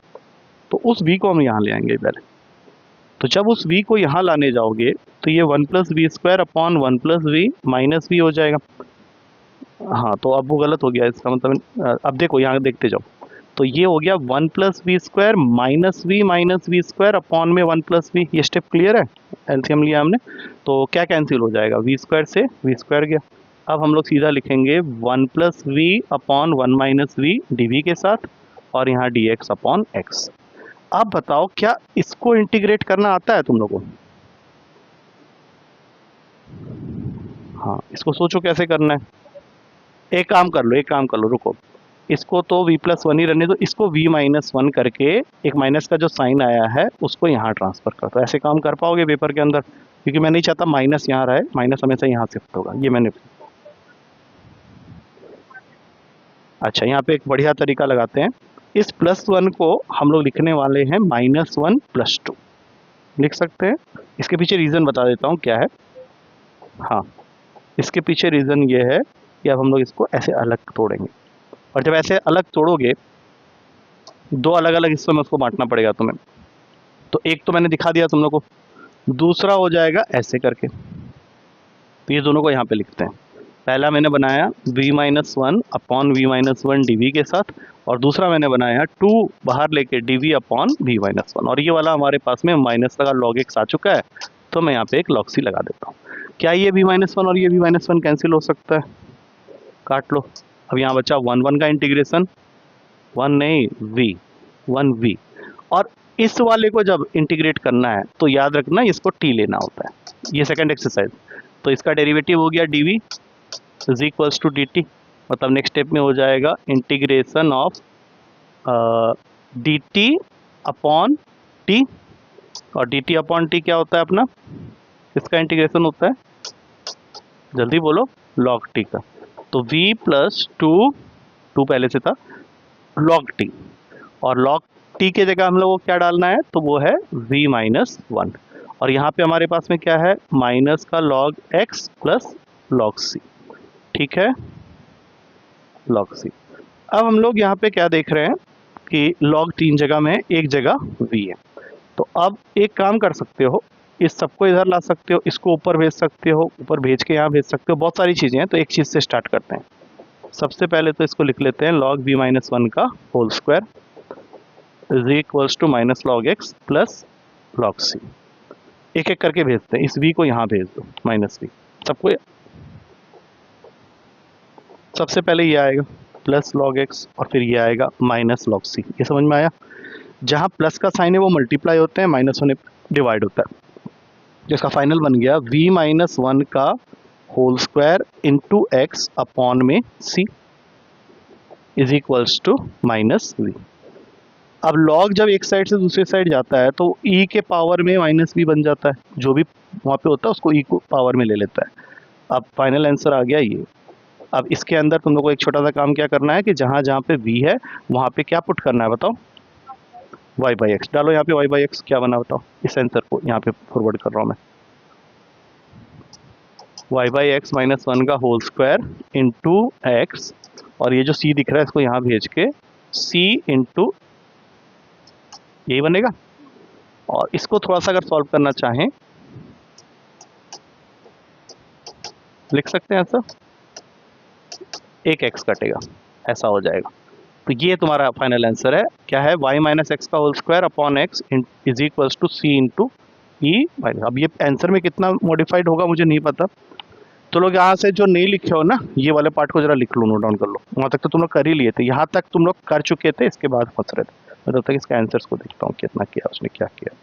तो उस v को हम यहाँ ले आएंगे पहले। तो जब उस v को यहाँ लाने जाओगे तो ये one plus v square upon one plus v minus v हो जाएगा। हाँ, तो अब वो गलत हो गया, इसका मतलब अब देखो यहाँ देखते जाओ, तो ये हो गया one plus v square minus v square upon में वन प्लस वी। ये स्टेप क्लियर है, एलसीएम लिया हमने, तो क्या कैंसिल हो जाएगा, वी स्क्वायर से वी स्क्वायर गया। अब हम लोग सीधा लिखेंगे one plus v upon one minus v d v के साथ और यहाँ डी एक्स अपॉन एक्स। अब बताओ क्या इसको इंटीग्रेट करना आता है तुम लोगों को? हाँ, इसको सोचो कैसे करना है। एक काम कर लो, रुको, इसको तो v प्लस वन ही रहने दो, इसको v माइनस वन करके एक माइनस का जो साइन आया है उसको यहाँ ट्रांसफर कर दो। ऐसे काम कर पाओगे पेपर के अंदर? क्योंकि मैं नहीं चाहता माइनस यहाँ रहे, माइनस हमेशा यहाँ शिफ्ट होगा, ये मैंने। अच्छा, यहाँ पे एक बढ़िया तरीका लगाते हैं, इस प्लस वन को हम लोग लिखने वाले हैं माइनस वन प्लस टू, लिख सकते हैं। इसके पीछे रीज़न बता देता हूँ क्या है। हाँ, इसके पीछे रीज़न ये है कि अब हम लोग इसको ऐसे अलग तोड़ेंगे, और जब ऐसे अलग तोड़ोगे दो अलग अलग हिस्सों में उसको बांटना पड़ेगा तुम्हें। तो एक तो मैंने दिखा दिया तुम लोग को, दूसरा हो जाएगा ऐसे करके। तो ये दोनों को यहाँ पे लिखते हैं। पहला मैंने बनाया v minus one upon v minus one d v के साथ, और दूसरा मैंने बनाया 2 बाहर लेके d v upon v minus one, और ये वाला हमारे पास में माइनस लगा लॉग एक्स आ चुका है, तो मैं यहाँ पे एक लॉग सी लगा देता हूँ। क्या ये v माइनस वन और ये v माइनस वन कैंसिल हो सकता है? काट लो। अब यहाँ बचा वन वन का इंटीग्रेशन, वन नहीं v, वन v। और इस वाले को जब इंटीग्रेट करना है तो याद रखना इसको t लेना होता है। ये सेकंड एक्सरसाइज, तो इसका डेरिवेटिव हो गया dv is equals to dt, मतलब नेक्स्ट स्टेप में हो जाएगा integration of dt upon t, और dt अपॉन t क्या होता है अपना, इसका इंटीग्रेशन होता है, जल्दी बोलो, log t का। तो v प्लस टू पहले से था log t, और log t के जगह हम लोग को क्या डालना है, तो वो है v माइनस वन, और यहाँ पे हमारे पास में क्या है, माइनस का log x plus log c, ठीक है, log c। अब हम लोग यहाँ पे क्या देख रहे हैं कि log 3 जगह में एक जगह v है, तो अब एक काम कर सकते हो, इस सबको इधर ला सकते हो, इसको ऊपर भेज सकते हो, ऊपर भेज के यहाँ भेज सकते हो, बहुत सारी चीज़ें हैं। तो एक चीज़ से स्टार्ट करते हैं, सबसे पहले तो इसको लिख लेते हैं log v माइनस वन का whole square is equals to minus log x plus log c. एक एक करके भेजते हैं, इस v को यहाँ भेज दो माइनस v, सबको सबसे पहले ये आएगा प्लस लॉग एक्स और फिर ये आएगा माइनस लॉग सी। ये समझ में आया? जहाँ प्लस का साइन है वो मल्टीप्लाई होते हैं, माइनस होने डिवाइड होता है, जिसका फाइनल बन गया v माइनस वन का whole square into x upon में c is equals to minus v. अब लॉग जब एक साइड से दूसरी साइड जाता है तो e के पावर में माइनस वी बन जाता है, जो भी वहाँ पे होता है उसको e को पावर में ले लेता है। अब फाइनल आंसर आ गया ये। अब इसके अंदर तुम लोग को एक छोटा सा काम क्या करना है कि जहाँ जहाँ पे v है वहाँ पे क्या पुट करना है बताओ, y बाई एक्स डालो। यहाँ पे y बाई एक्स क्या बना बताओ, इस आंसर को यहाँ पे फॉरवर्ड कर रहा हूँ मैं, y by x minus one का होल स्क्वायर इंटू एक्स, और ये जो c दिख रहा है इसको यहाँ भेज के c इंटू, यही बनेगा। और इसको थोड़ा सा अगर सॉल्व करना चाहें लिख सकते हैं ऐसा, एक एक्स कटेगा, ऐसा हो जाएगा। तो ये तुम्हारा फाइनल आंसर है, क्या है, y माइनस एक्स का whole square upon x is equals to c into e minus. अब ये आंसर में कितना मॉडिफाइड होगा मुझे नहीं पता, तो लोग यहाँ से जो नहीं लिखे हो ना, ये वाले पार्ट को जरा लिख लो, नोट डाउन कर लो। वहाँ तक तो तुम लोग कर ही लिए थे, यहाँ तक तुम लोग कर चुके थे, इसके बाद फंस रहे थे। मैं तब तक इसका आंसर्स को देखता हूँ कितना किया उसने, क्या किया।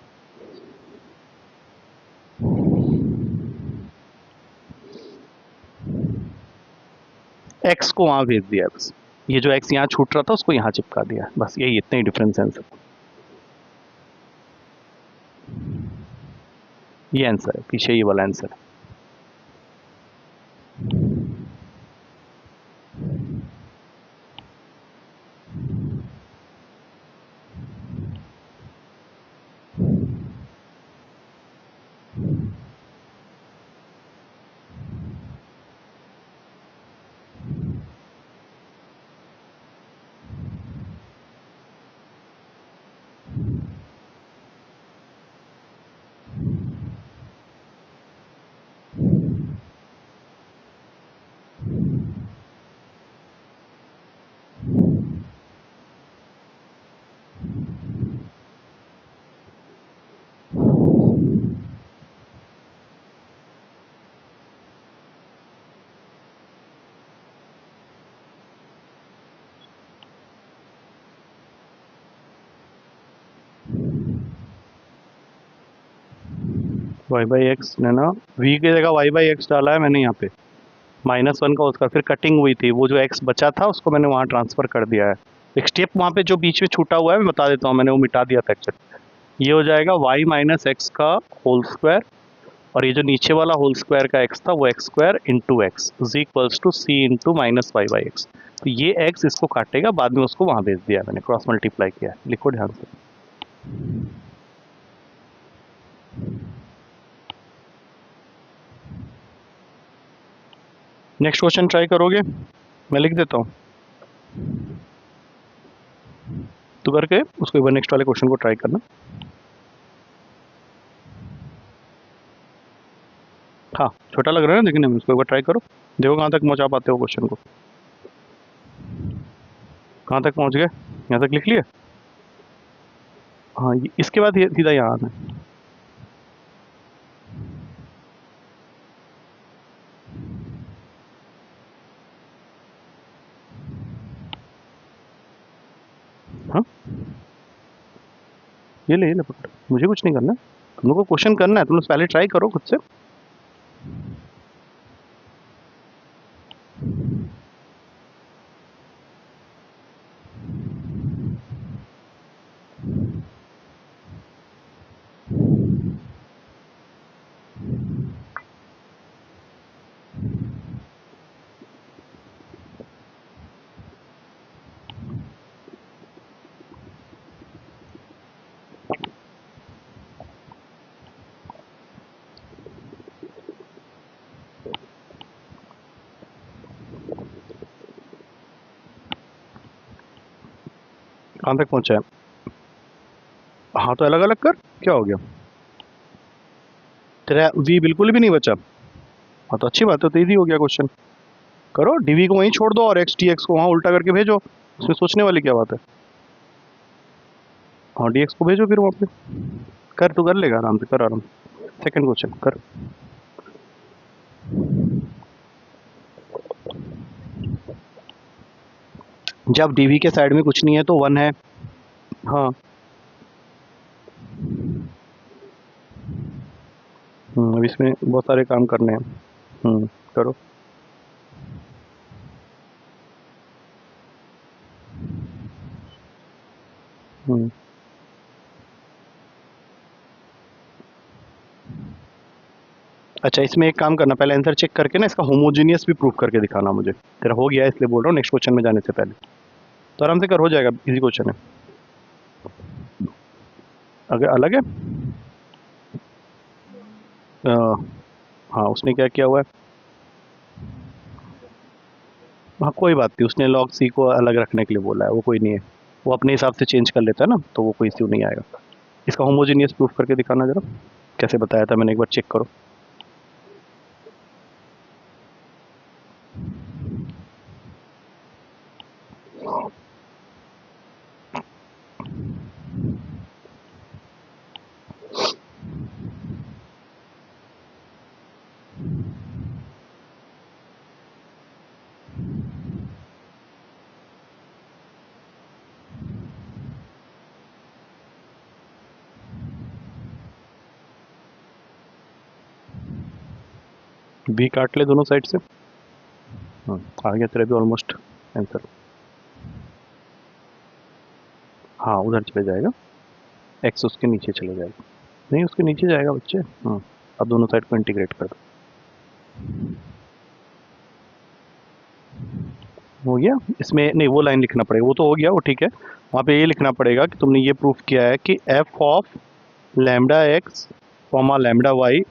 एक्स को वहाँ भेज दिया है बस, ये जो एक्स यहाँ छूट रहा था उसको यहाँ चिपका दिया, बस यही इतना ही डिफरेंस आंसर। ये आंसर है, पीछे ये वाला आंसर है। वाई बाई एक्स ने ना वी की जगह वाई बाई एक्स डाला है मैंने यहाँ पे, -1 का उसका, फिर कटिंग हुई थी, वो जो एक्स बचा था उसको मैंने वहाँ ट्रांसफ़र कर दिया है। एक स्टेप वहाँ पे जो बीच में छूटा हुआ है मैं बता देता हूँ, मैंने वो मिटा दिया था एक्चुअली। ये हो जाएगा y माइनस एक्स का होल स्क्वायर, और ये जो नीचे वाला होल स्क्वायर का x था वो x square into x is equals to c into minus y by x. तो ये x इसको काटेगा, बाद में उसको वहाँ भेज दिया मैंने, क्रॉस मल्टीप्लाई किया है, लिखो ध्यान से। नेक्स्ट क्वेश्चन ट्राई करोगे, मैं लिख देता हूँ, तो करके उसको एक बार नेक्स्ट वाले क्वेश्चन को ट्राई करना। हाँ छोटा लग रहा है ना देखने में, उसको एक बार ट्राई करो, देखो कहाँ तक पहुँचा पाते हो क्वेश्चन को। कहाँ तक पहुँच गए, यहाँ तक लिख लिया। हाँ इसके बाद ये सीधा यहाँ आना है। हाँ ये ले पकड़, मुझे कुछ नहीं करना, तुम लोग को क्वेश्चन करना है, तुम लोग पहले ट्राई करो खुद से। कहाँ तक पहुँचा है, हाँ तो अलग अलग कर, क्या हो गया, तेरा वी बिल्कुल भी नहीं बचा। हाँ तो अच्छी बात है, तो ईजी हो गया क्वेश्चन। करो, डीवी को वहीं छोड़ दो और एक्स टी एक्स को वहाँ उल्टा करके भेजो, उसमें सोचने वाली क्या बात है। हाँ डी एक्स को भेजो फिर वहाँ पे, कर तो कर लेगा आराम से, कर आराम। सेकंड क्वेश्चन कर। जब डीवी के साइड में कुछ नहीं है तो 1 है। हाँ अब इसमें बहुत सारे काम करने हैं। करो। अच्छा इसमें एक काम करना, पहले आंसर चेक करके ना इसका होमोजीनियस भी प्रूफ करके दिखाना मुझे, तेरा हो गया है इसलिए बोल रहा हूँ, नेक्स्ट क्वेश्चन में जाने से पहले तो आराम से कर, हो जाएगा, इजी क्वेश्चन है। अगर अलग है हाँ उसने क्या किया हुआ है, हाँ कोई बात नहीं, उसने लॉग सी को अलग रखने के लिए बोला है, वो कोई नहीं है, वो अपने हिसाब से चेंज कर लेता है ना, तो वो कोई इश्यू नहीं आएगा। इसका होमोजीनियस प्रूफ करके दिखाना जरा, कैसे बताया था मैंने, एक बार चेक करो। बी काट ले दोनों साइड से। आ गया तेरा भी ऑलमोस्ट आंसर। हाँ उधर चले जाएगा, एक्स उसके नीचे चले जाएगा। नहीं उसके नीचे जाएगा बच्चे। अब दोनों साइड को इंटीग्रेट कर दो। हो गया। इसमें नहीं वो लाइन लिखना पड़ेगा, वो तो हो गया, वो ठीक है। वहाँ पे ये लिखना पड़ेगा कि तुमने ये प्रूफ किया है कि f of lambda x comma lambda Y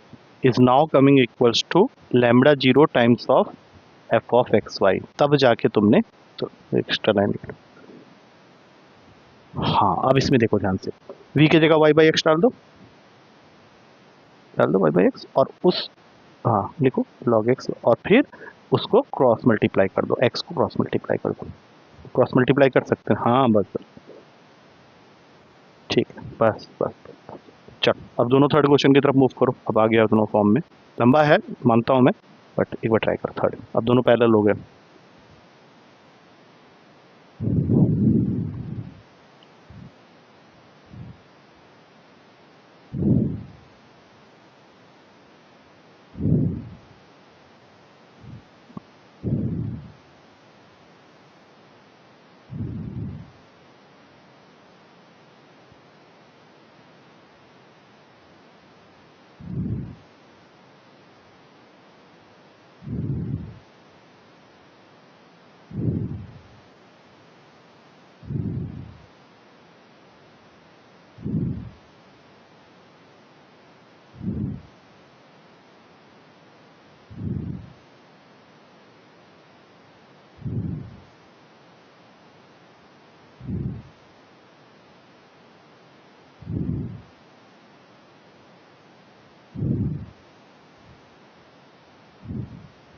is now coming equals to lambda zero times of f of x y. तब जाके तुमने तो एक्स्ट्रा लाइन लिखना। हाँ अब इसमें देखो ध्यान से, v की जगह y बाई एक्स डाल दो, y बाई एक्स, और उस हाँ लिखो log x, और फिर उसको क्रॉस मल्टीप्लाई कर दो, x को क्रॉस मल्टीप्लाई कर दो। क्रॉस मल्टीप्लाई कर सकते हैं, हाँ बस बस ठीक है, बस बस बस। चल अब दोनों थर्ड क्वेश्चन की तरफ मूव करो। अब आ गया दोनों फॉर्म में, लंबा है मानता हूँ मैं, बट एक बार ट्राई कर थर्ड। अब दोनों पैरेलल हो गए।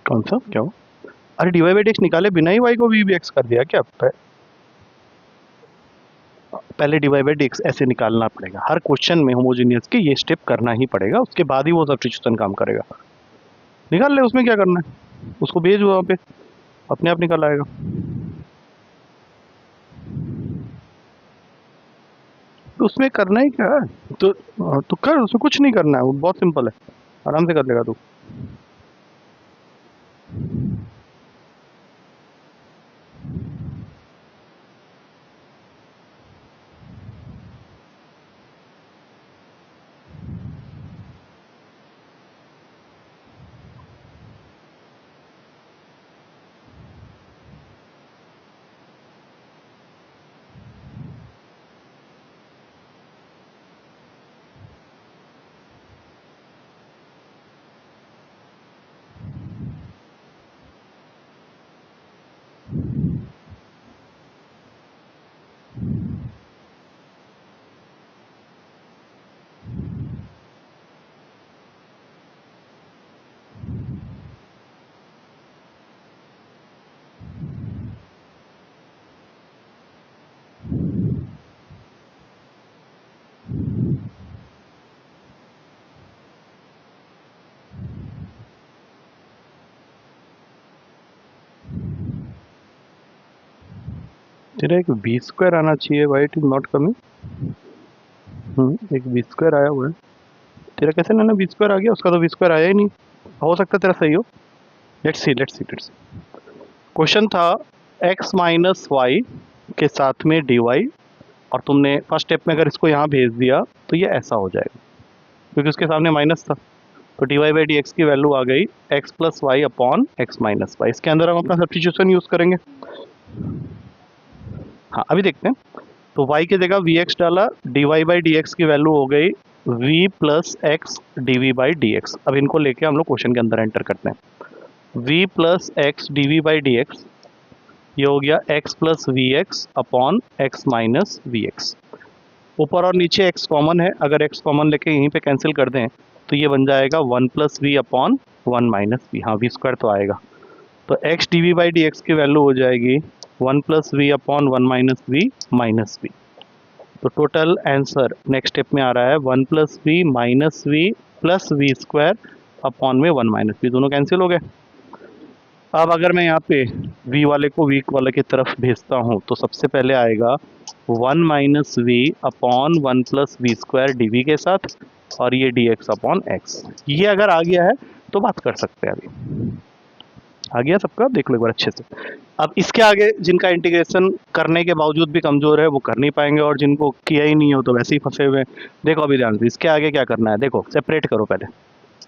कौन सा क्या हो? अरे d Y by D x निकाले बिना ही वाई को वी बी एक्स कर दिया क्या? पहले D Y by D x ऐसे निकालना पड़ेगा हर क्वेश्चन में, होमोजीनियस के ये स्टेप करना ही पड़ेगा, उसके बाद ही वो सब्स्टिट्यूशन काम करेगा। निकाल ले, उसमें क्या करना है, उसको भेज वहाँ पे, अपने आप निकल आएगा। तो उसमें करना ही क्या है, तो कर, उसमें कुछ नहीं करना है, वो बहुत सिंपल है, आराम से कर लेगा तू। तेरा एक बी स्क्वायर आना चाहिए, why it is not coming. एक बी स्क्वायर आया हुआ है, तेरा कैसे ना बी स्क्वायर आ गया, उसका तो बी स्क्वायर आया ही नहीं। हो सकता है तेरा सही हो। Let's see let's see let's see. Question था x माइनस वाई के साथ में dy, और तुमने फर्स्ट स्टेप में अगर इसको यहाँ भेज दिया तो ये ऐसा हो जाएगा, क्योंकि उसके सामने माइनस था। तो d Y by D x की वैल्यू आ गई x plus y upon x minus y. इसके अंदर हम अपना सब्स्टिट्यूशन यूज़ करेंगे। हाँ अभी देखते हैं। तो y की जगह वी एक्स डाला, d Y by D x की वैल्यू हो गई v plus x d we by D x. अब इनको लेके हम लोग क्वेश्चन के अंदर एंटर करते हैं। v plus x d we by D x, ये हो गया x plus v x upon x minus v x. ऊपर और नीचे एक्स कॉमन है, अगर एक्स कॉमन लेके यहीं पे कैंसिल कर दें तो ये बन जाएगा 1 + v/(1 - v)। हाँ, v² तो आएगा, तो x dv/dx की वैल्यू हो जाएगी 1 + v/(1 - v)-v। तो टोटल आंसर नेक्स्ट स्टेप में आ रहा है 1 + v - v + v²/(1 - v)। दोनों कैंसिल हो गए। अब अगर मैं यहाँ पे v वाले को v वाले की तरफ भेजता हूँ तो सबसे पहले आएगा 1 - v/(1 + v² dv के साथ, और ये dx/x। ये अगर आ गया है तो बात कर सकते हैं। अभी आ गया सबका, देख लो एक बार अच्छे से। अब इसके आगे जिनका इंटीग्रेशन करने के बावजूद भी कमजोर है वो कर नहीं पाएंगे, और जिनको किया ही नहीं हो तो वैसे ही फंसे हुए हैं। देखो अभी ध्यान से इसके आगे क्या करना है, देखो सेपरेट करो पहले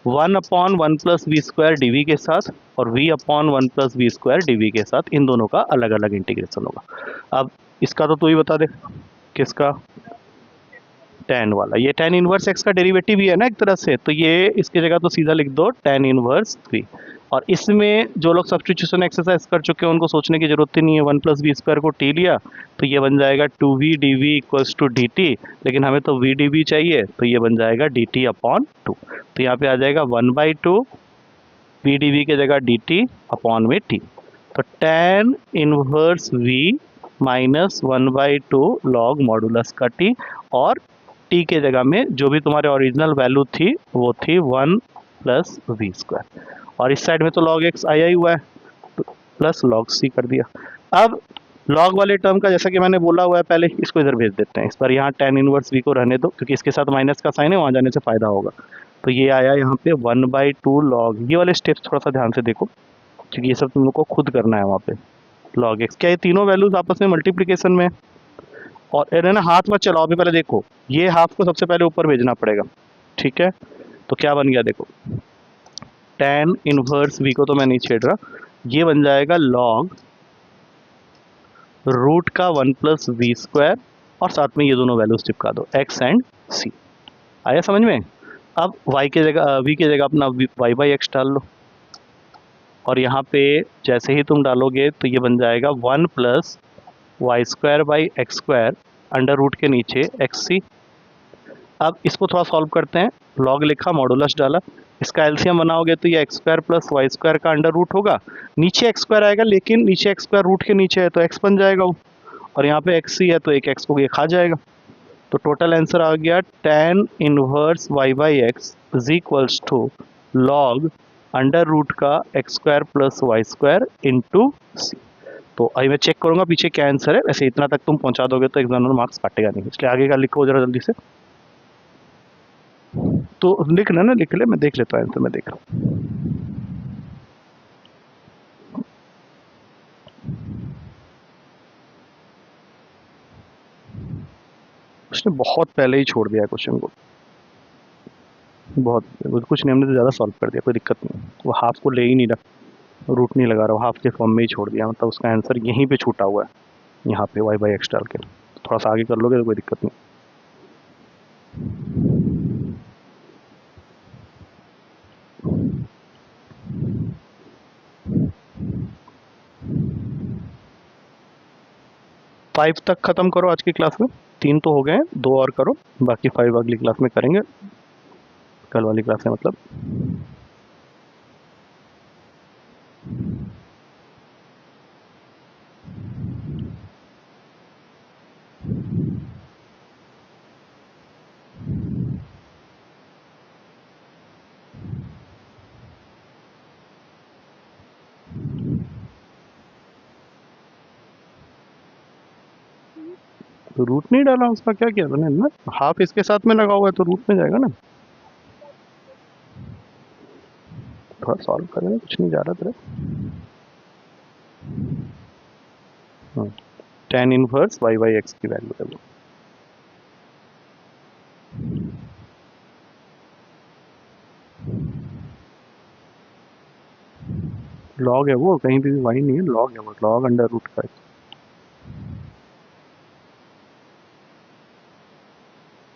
1/(1 + v² dv के साथ और v/(1 + v² dv के साथ, इन दोनों का अलग अलग इंटीग्रेशन होगा। अब इसका तो तू ही बता दे, किसका? tan वाला। ये tan इनवर्स x का डेरिवेटिव ही है ना एक तरह से, तो ये इसकी जगह तो सीधा लिख दो tan इनवर्स v। और इसमें जो लोग सब्स्टिट्यूशन एक्सरसाइज कर चुके हैं उनको सोचने की जरूरत ही नहीं है। 1 + v² को t लिया तो ये बन जाएगा 2v dv = dt, लेकिन हमें तो v dv चाहिए तो ये बन जाएगा dt/2। तो यहाँ पे आ जाएगा 1/2 v dv की जगह dt/t। तो tan inverse v - 1/2 log modulus का t, और t के जगह में जो भी तुम्हारे ओरिजिनल वैल्यू थी वो थी 1 + v², और इस साइड में तो log x आया ही हुआ है तो प्लस log c कर दिया। अब log वाले टर्म का जैसा कि मैंने बोला हुआ है पहले, इसको इधर भेज देते हैं। इस पर यहाँ tan इनवर्स v को रहने दो, क्योंकि इसके साथ माइनस का साइन है, वहाँ जाने से फायदा होगा। तो ये आया यहाँ पे 1/2 log। ये वाले स्टेप्स थोड़ा सा ध्यान से देखो, क्योंकि ये सब तुम लोग को खुद करना है वहाँ पे। log x, क्या ये तीनों वैल्यूज आपस में मल्टीप्लिकेशन में, और है ना, हाथ मत चलाओ। अभी पहले देखो, ये हाफ को सबसे पहले ऊपर भेजना पड़ेगा, ठीक है? तो क्या बन गया देखो, tan इनवर्स v को तो मैं नहीं छेड़ रहा, ये बन जाएगा log रूट का 1 + v², और साथ में ये दोनों वैल्यूज चिपका दो x एंड c। आया समझ में? अब y के जगह v की जगह अपना y/x डाल लो, और यहाँ पे जैसे ही तुम डालोगे तो ये बन जाएगा 1 + y²/x² अंडर रूट के नीचे xc। अब इसको थोड़ा सॉल्व करते हैं। log लिखा, मॉडुलस डाला, इसका एलसीएम बनाओगे तो ये x² + y² का अंडर रूट होगा। नीचे x² आएगा, लेकिन नीचे x² रूट के नीचे है तो x बन जाएगा वो, और यहाँ पे xc है तो एक x को ये खा जाएगा। तो टोटल आंसर आ गया tan inverse y/x = log under root का x² + y² इंटू c। तो अभी मैं चेक करूंगा पीछे क्या आंसर है। वैसे इतना तक तुम पहुंचा दोगे तो एग्जामिनर मार्क्स काटेगा नहीं, इसलिए आगे का लिखो जरा जल्दी से। तो लिख लेना, लिख ले, मैं देख लेता हूँ आंसर, मैं देख रहा हूँ। उसने बहुत पहले ही छोड़ दिया है क्वेश्चन को, बहुत कुछ नहीं, हमने तो ज़्यादा सॉल्व कर दिया, कोई दिक्कत नहीं। वो हाफ को ले ही नहीं रहा, रूट नहीं लगा रहा, हाफ के फॉर्म में ही छोड़ दिया, मतलब उसका आंसर यहीं पे छूटा हुआ है, यहाँ पे y/x डाल के। थोड़ा सा आगे कर लोगे तो कोई दिक्कत नहीं। फाइव तक खत्म करो आज की क्लास में, 3 तो हो गए हैं, 2 और करो, बाकी 5 अगली क्लास में करेंगे, कल वाली क्लास में मतलब। तो रूट नहीं डाला, उसका क्या किया तूने ना? हाफ इसके साथ में लगा हुआ है तो रूट में जाएगा ना। थोड़ा सॉल्व करेंगे, कुछ नहीं जा रहा तेरा। tan इनवर्स y/x की वैल्यू है वो। लॉग है वो, कहीं भी y नहीं है, लॉग है वो, लॉग अंडर रूट का।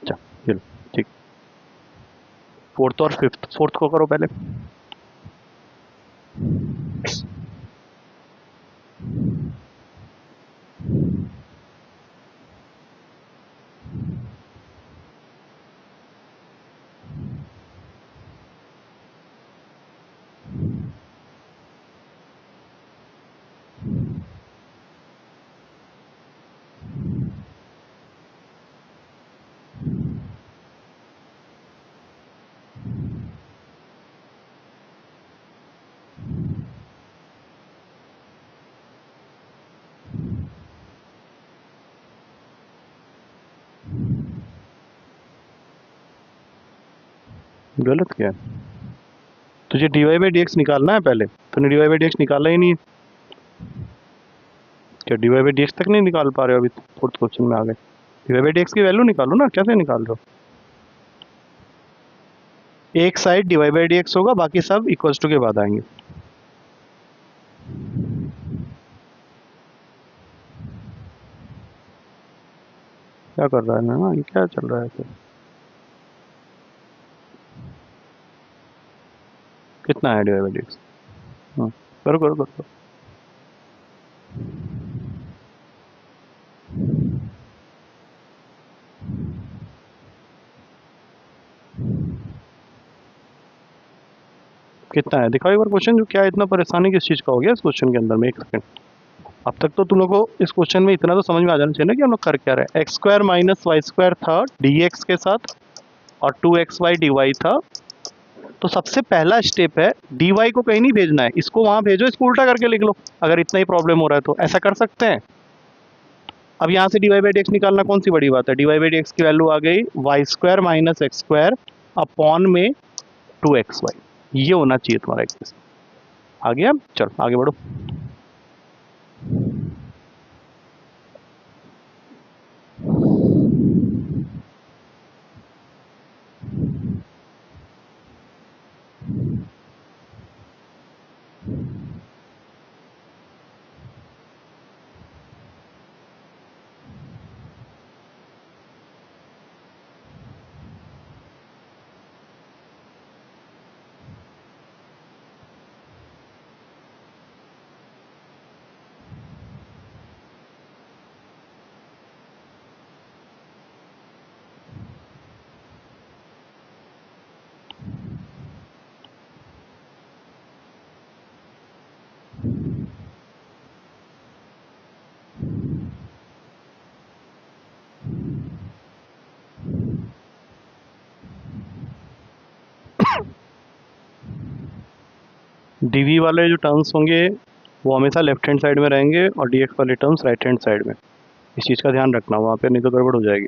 अच्छा चलो ठीक। फोर्थ और फिफ्थ, फोर्थ को करो पहले। गलत क्या है? तुझे dy बाई डी एक्स निकालना है पहले, तूने dy बाई डी एक्स निकाला ही नहीं है। क्या dy बाई डी एक्स तक नहीं निकाल पा रहे हो? अभी फोर्थ क्वेश्चन में आ गए। dy बाई डी एक्स की वैल्यू निकालो ना, कैसे निकाल रहे हो? एक side dy by D x होगा, बाकी सब इक्वल्स टू के बाद आएंगे। क्या कर रहा है ना, ये क्या चल रहा है फिर? कितना है dy बाई डी एक्स? हाँ, करो करो करो। कितना है दिखाओ एक बार क्वेश्चन। जो क्या इतना परेशानी किस चीज़ का हो गया इस क्वेश्चन के अंदर में? एक सेकंड। अब तक तो तुम लोग को इस क्वेश्चन में इतना तो समझ में आ जाना चाहिए ना कि हम लोग कर क्या रहे हैं। X square minus y square था डी एक्स के साथ, और 2xy dy था। तो सबसे पहला स्टेप है dy को कहीं नहीं भेजना है, इसको वहां भेजो, इसको उल्टा करके लिख लो। अगर इतना ही प्रॉब्लम हो रहा है तो ऐसा कर सकते हैं। अब यहाँ से dy बाई डी एक्स निकालना कौन सी बड़ी बात है? dy बाई डी एक्स की वैल्यू आ गई y square minus x square upon में 2xy। ये होना चाहिए तुम्हारा इक्वेशन। आ गया? चलो आगे बढ़ो। dv वाले जो टर्म्स होंगे वो हमेशा लेफ्ट हैंड साइड में रहेंगे, और dx वाले टर्म्स राइट हैंड साइड में। इस चीज़ का ध्यान रखना वहाँ पे, नहीं तो गड़बड़ हो जाएगी।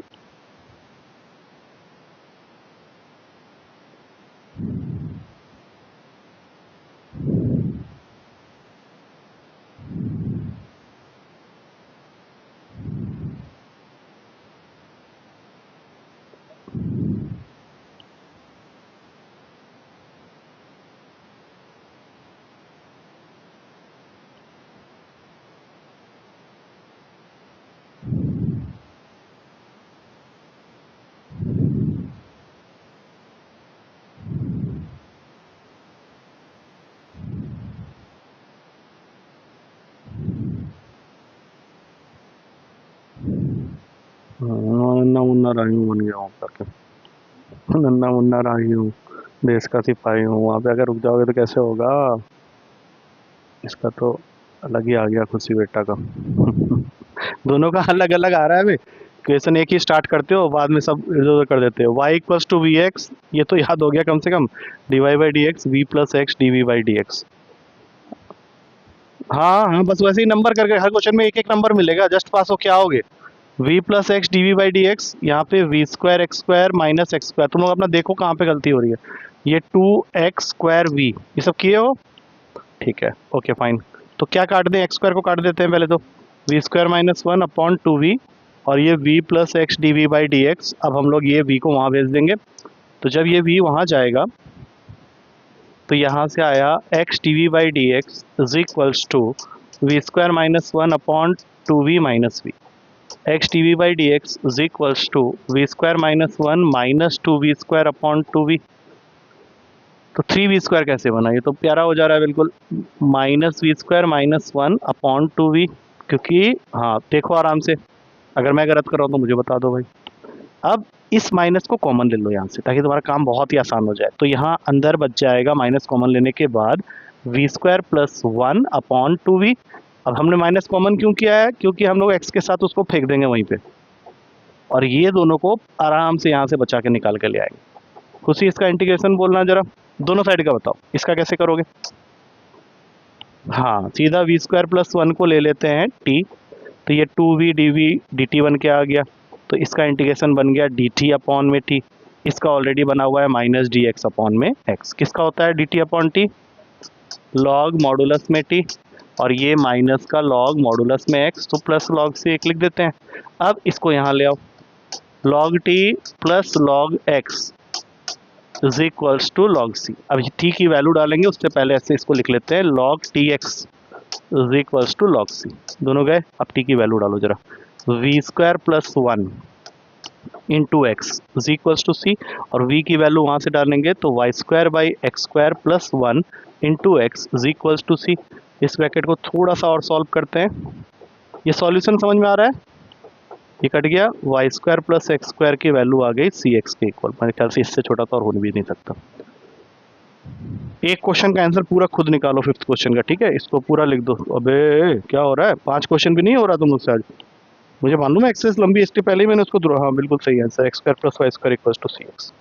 नन्ना मुन्ना राही हूँ बन गया वहाँ पर। नन्ना मुन्ना राही हूँ, देश का सिपाही हूँ। वहाँ पे अगर रुक जाओगे तो कैसे होगा? इसका तो अलग ही आ गया खुशी बेटा का। दोनों का अलग अलग आ रहा है। अभी क्वेश्चन एक ही स्टार्ट करते हो, बाद में सब इधर उधर कर देते हो। y equals to v x, ये तो याद हो गया कम से कम। D Y by D x v plus x d we by D x. हाँ हाँ, बस वैसे ही नंबर करके हर क्वेश्चन में एक एक नंबर मिलेगा, जस्ट पास हो क्या आओगे। v plus x d we by D x, यहाँ पे v square x square minus x square. तुम लोग अपना देखो कहाँ पे गलती हो रही है। ये 2x स्क्वायर वी, ये सब किए हो? ठीक है, ओके फाइन। तो क्या काट दें? एक्स स्क्वायर को काट देते हैं पहले तो। V square minus one upon 2v, और ये v plus x d we by D x. अब हम लोग ये v को वहाँ भेज देंगे। तो जब ये v वहाँ जाएगा तो यहाँ से आया x d we by D x is equals to v square minus one upon 2v minus v. X d we by D x is equals to v square minus one minus 2v square upon 2v। तो 3v square कैसे बना? ये तो प्यारा हो जा रहा है बिल्कुल। Minus v square minus one upon 2v, क्योंकि हाँ देखो आराम से, अगर मैं गलत कर रहा हूँ तो मुझे बता दो भाई। अब इस माइनस को कॉमन ले लो यहाँ से, ताकि तुम्हारा काम बहुत ही आसान हो जाए। तो यहाँ अंदर बच जाएगा माइनस कॉमन लेने के बाद v square plus one upon 2v। अब हमने माइनस कॉमन क्यों किया है? क्योंकि हम लोग एक्स के साथ उसको फेंक देंगे वहीं पे, और ये दोनों को आराम से यहाँ से बचा के निकाल के ले आएंगे। खुशी इसका इंटीग्रेशन बोलना जरा, दोनों साइड का बताओ, इसका कैसे करोगे? हाँ, सीधा वी स्क्वायर प्लस वन को ले लेते हैं टी, तो ये 2v D we D T बन के आ गया। तो इसका इंटीग्रेशन बन गया डी टी अपॉन में टी। इसका ऑलरेडी बना हुआ है माइनस डी एक्स अपॉन में एक्स, किसका होता है D T upon T, log modulus में टी, और ये माइनस का लॉग मॉडुलस में एक्स, तो प्लस लॉग से एक लिख देते हैं। अब इसको यहाँ ले आओ, log t plus log x is equals to log c. अब टी की वैल्यू डालेंगे, उससे पहले ऐसे इसको लिख लेते हैं, log t x is equals to log c. दोनों गए, अब टी की वैल्यू डालो जरा, v square plus one into x is equals to c, और v की वैल्यू वहाँ से डालेंगे तो y square by x square plus one into x is equals to c. इस ब्रैकेट को थोड़ा सा और सॉल्व करते हैं, ये सॉल्यूशन समझ में आ रहा है, ये कट गया, y square plus x square की वैल्यू आ गई सी एक्स के इक्वल, मेरे ख्याल से इससे छोटा तो और हो भी नहीं सकता। एक क्वेश्चन का आंसर पूरा खुद निकालो, फिफ्थ क्वेश्चन का, ठीक है, इसको पूरा लिख दो। अबे क्या हो रहा है, 5 क्वेश्चन भी नहीं हो रहा तुम मुझसे आज, मुझे मालूम है एक्सेस लंबी, इसके पहले ही मैंने उसको, हाँ बिल्कुल सही answer, x square plus y square equals to c x.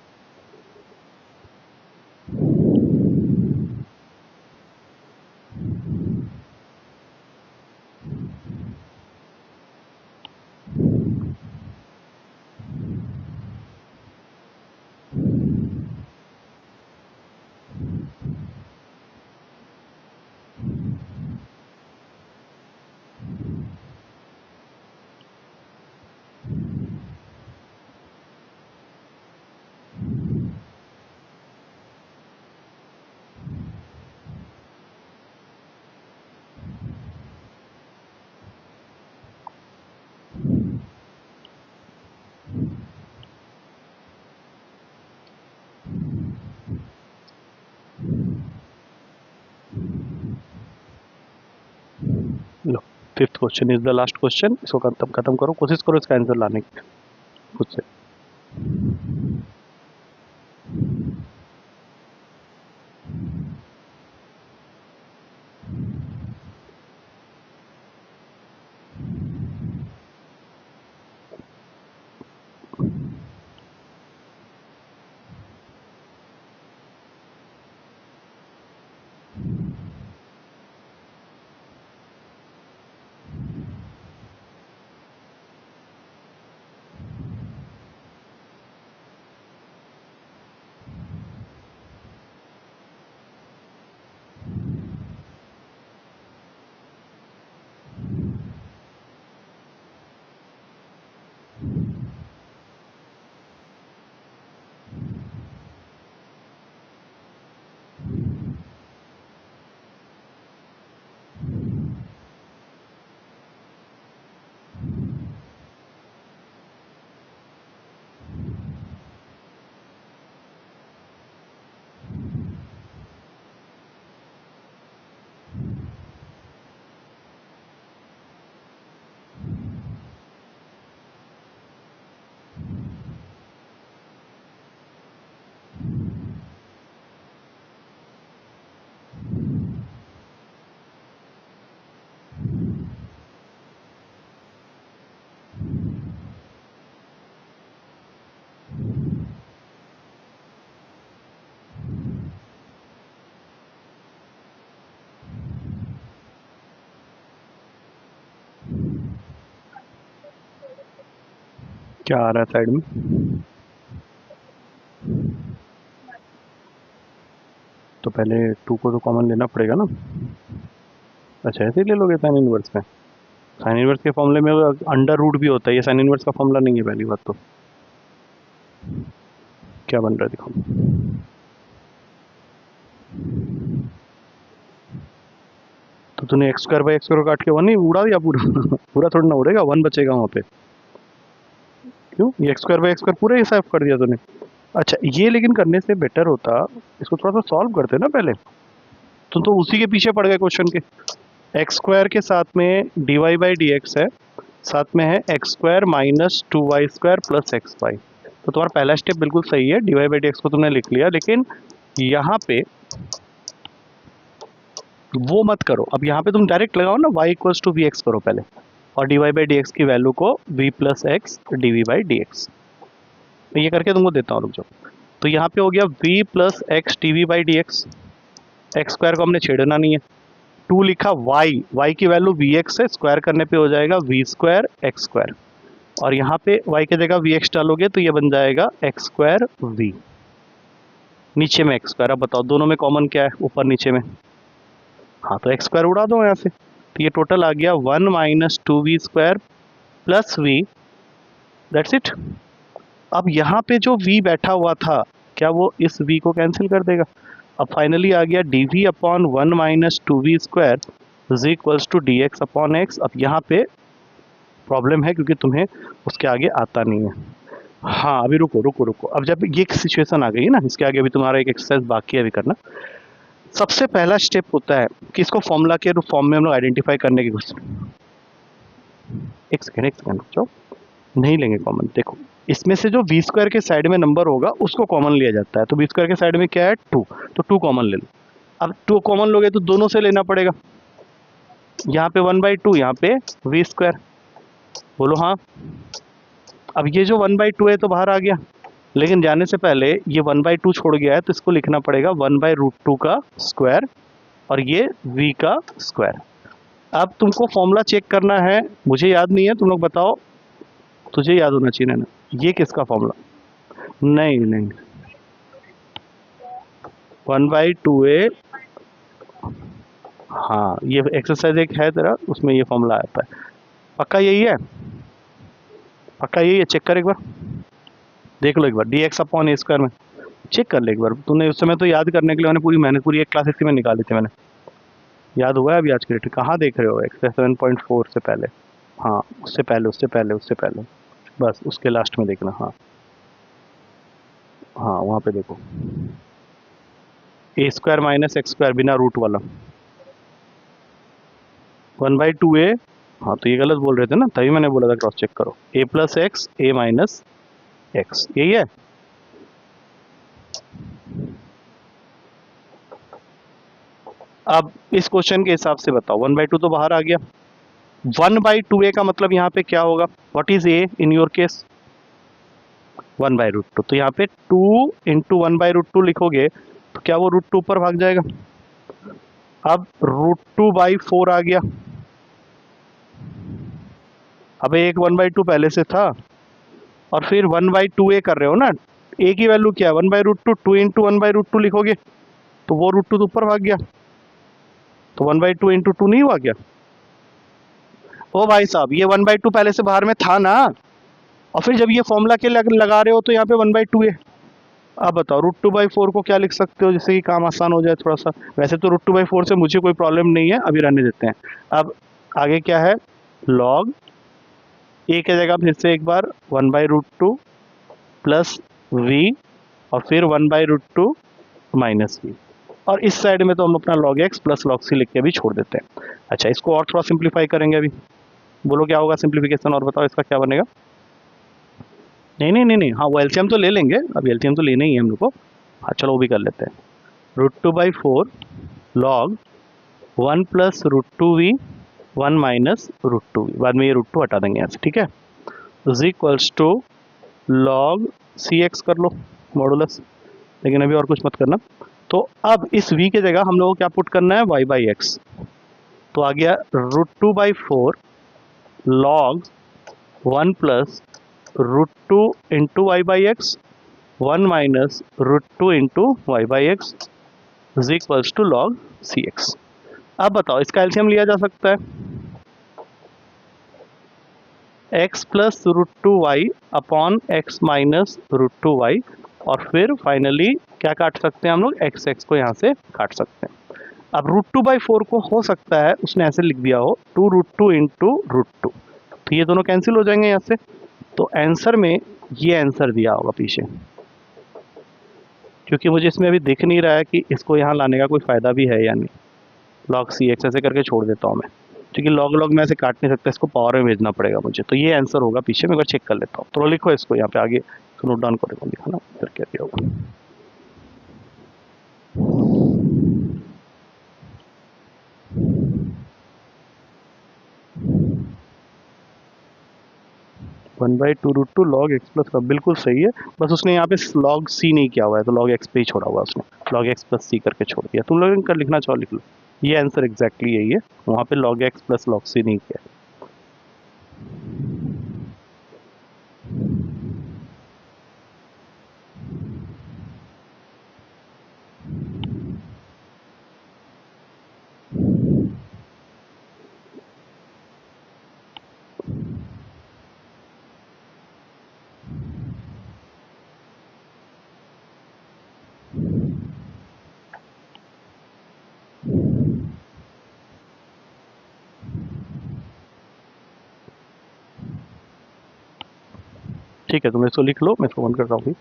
लो, fifth question is the last question, इसको खत्म करो, कोशिश करो इसका आंसर लाने की खुद से। क्या आ रहा है साइड में, तो पहले 2 को तो कॉमन लेना पड़ेगा ना। अच्छा ऐसे ही ले लोगे साइन इनवर्स में, साइन इनवर्स के फॉर्मूले में अंडर रूट भी होता है, ये साइन इनवर्स का फॉर्मूला नहीं है पहली बात तो। क्या बन रहा है दिखाओ, तो तूने x square by x square काट के 1 ही उड़ा दिया पूरा पूरा थोड़ा ना उड़ेगा, 1 बचेगा वहाँ पे, क्यों, ये x square by x square पूरा ही साफ कर दिया तूने। अच्छा ये लेकिन करने से बेटर होता, इसको थोड़ा सा सॉल्व करते ना पहले, तुम तो उसी के पीछे पड़ गए क्वेश्चन के। एक्स स्क्वायर के साथ में d Y by D x है, साथ में है x square minus 2y square plus x y, तो तुम्हारा पहला स्टेप बिल्कुल सही है, d Y by D x को तुमने लिख लिया, लेकिन यहाँ पे वो मत करो, अब यहाँ पे तुम डायरेक्ट लगाओ ना, y equals to v x करो पहले, और d Y by D x की वैल्यू को v plus x d we by D x, मैं ये करके तुमको देता हूँ, रुक जाओ। तो यहाँ पे हो गया v plus x d we by D x, x square को हमने छेड़ना नहीं है, 2 लिखा y की वैल्यू वी एक्स है, स्क्वायर करने पे हो जाएगा वी स्क्वायर एक्स स्क्वायर, और यहाँ पे y की जगह वी एक्स डालोगे तो ये बन जाएगा एक्स स्क्वायर वी, नीचे में एक्स स्क्वायर। अब बताओ दोनों में कॉमन क्या है, ऊपर नीचे में, हाँ तो एक्स स्क्वायर उड़ा दो यहाँ से, तो ये टोटल आ गया 1 minus 2v² plus v, that's it. अब यहाँ पे जो v बैठा हुआ था, क्या वो इस v को कैंसिल कर देगा? अब फाइनली आ गया dv upon 1 minus 2v² is equals to dx upon x। अब यहाँ पे प्रॉब्लम है क्योंकि तुम्हें उसके आगे आता नहीं है। हाँ अभी रुको रुको रुको, अब जब ये सिचुएशन आ गई है ना, इसके आगे अभी तुम्हारा एक एक्सरसाइज बाकी है अभी करना। सबसे पहला स्टेप होता है कि इसको फॉर्मूला के फॉर्म में हम लोग आइडेंटिफाई करने की कोशिश। एक सेकेंड रुक जाओ, नहीं लेंगे कॉमन। देखो इसमें से जो v² के साइड में नंबर होगा उसको कॉमन लिया जाता है, तो v² के साइड में क्या है 2, तो 2 कॉमन ले लो। अब 2 कॉमन लोगे तो दोनों से लेना पड़ेगा, यहाँ पे 1/2, यहाँ पे v², बोलो हाँ। अब ये जो 1/2 है तो बाहर आ गया, लेकिन जाने से पहले ये 1/2 छोड़ गया है तो इसको लिखना पड़ेगा 1/√2 का स्क्वायर और ये v का स्क्वायर। अब तुमको फॉर्मूला चेक करना है, मुझे याद नहीं है, तुम लोग बताओ, तुझे याद होना चाहिए ना। ये किसका फॉर्मूला? नहीं नहीं, 1/2a, हाँ ये एक्सरसाइज एक है तेरा, उसमें ये फॉर्मूला आता है। पक्का यही है? पक्का यही है? चेक कर एक बार, देख लो एक बार, dx अपॉन a² में चेक कर ले एक बार। तूने उस समय तो याद करने के लिए मैंने पूरी मेहनत, पूरी एक क्लास इसी में निकाली थी मैंने। याद हुआ है अभी आज के डेट? कहाँ देख रहे हो? एक्सरसाइज 7.4 से पहले, हाँ उससे पहले उससे पहले उससे पहले, बस उसके लास्ट में देखना। हाँ हाँ वहाँ पे देखो, a² माइनस x² बिना रूट वाला 1/2a। हाँ तो ये गलत बोल रहे थे ना, तभी मैंने बोला था क्रॉस चेक करो। a plus x a minus x, यही है। अब इस क्वेश्चन के हिसाब से बताओ, 1/2 तो बाहर आ गया, 1/2a का मतलब यहाँ पे क्या होगा? What is a in your case? 1/√2, तो यहाँ पे 2 इंटू 1/√2 लिखोगे तो क्या वो √2 ऊपर भाग जाएगा? अब √2/4 आ गया। अब एक 1/2 पहले से था और फिर 1/2a कर रहे हो ना, a की वैल्यू क्या है? 1/√2, 2 इंटू 1/√2 लिखोगे तो वो √2 तो ऊपर भाग गया, तो 1/2 इंटू 2 नहीं हुआ क्या? ओ भाई साहब, ये 1/2 पहले से बाहर में था ना, और फिर जब ये फॉर्मूला के लगा रहे हो तो यहाँ पे 1/2 है। अब बताओ √2/4 को क्या लिख सकते हो जिससे कि काम आसान हो जाए थोड़ा सा? वैसे तो √2/4 से मुझे कोई प्रॉब्लम नहीं है, अभी रहने देते हैं। अब आगे क्या है? लॉग a की जगह फिर से एक बार 1/√2 प्लस v और फिर 1/√2 माइनस v, और इस साइड में तो हम अपना log x plus log c लिख के भी छोड़ देते हैं। अच्छा इसको और थोड़ा सिंप्लीफाई करेंगे अभी, बोलो क्या होगा सिंप्लीफिकेशन, और बताओ इसका क्या बनेगा? नहीं नहीं नहीं नहीं, हाँ वो एलसीएम तो ले लेंगे, अब एलसीएम तो लेना ही है हम लोग को। हाँ चलो वो भी कर लेते हैं। √2/4 log 1 plus √2v 1 minus √2v, बाद में ये √2 हटा देंगे यहाँ से, ठीक है, is equals to log cx कर लो मॉडुलस, लेकिन अभी और कुछ मत करना। तो अब इस v की जगह हम लोगों को क्या पुट करना है? y/x, तो आ गया √2/4 log 1 plus √2 into y/x 1 minus √2 into y/x is equals to log cx। अब बताओ इसका एलसीएम लिया जा सकता है, x plus √2y upon x minus √2y, और फिर फाइनली क्या काट सकते हैं हम लोग? x को यहाँ से काट सकते हैं। अब √2/4 को हो सकता है उसने ऐसे लिख दिया हो 2√2 इंटू √2, तो ये दोनों कैंसिल हो जाएंगे यहाँ से, तो आंसर में ये आंसर दिया होगा पीछे, क्योंकि मुझे इसमें अभी दिख नहीं रहा है कि इसको यहाँ लाने का कोई फ़ायदा भी है या नहीं। log cx ऐसे करके छोड़ देता हूँ मैं, क्योंकि log में ऐसे काट नहीं सकता, इसको पावर में भेजना पड़ेगा मुझे, तो ये आंसर होगा पीछे। मैं एक बार चेक कर लेता हूँ, तो लिखो इसको यहाँ पे आगे, तो नोट डाउन करेगा, लिखा ना फिर क्या दिया होगा। One by two √2 log x plus का, बिल्कुल सही है, बस उसने यहाँ पे log c नहीं किया हुआ है, तो log x पे ही छोड़ा हुआ है उसने, log x प्लस c करके छोड़ दिया। तुम लोग इनका लिखना चाहो लिख लो, ये आंसर एग्जैक्टली यही है, वहाँ पे log x plus log c नहीं किया। ठीक है, तुम इसको लिख लो, मैं इसको बंद कर रहा हूँ अभी।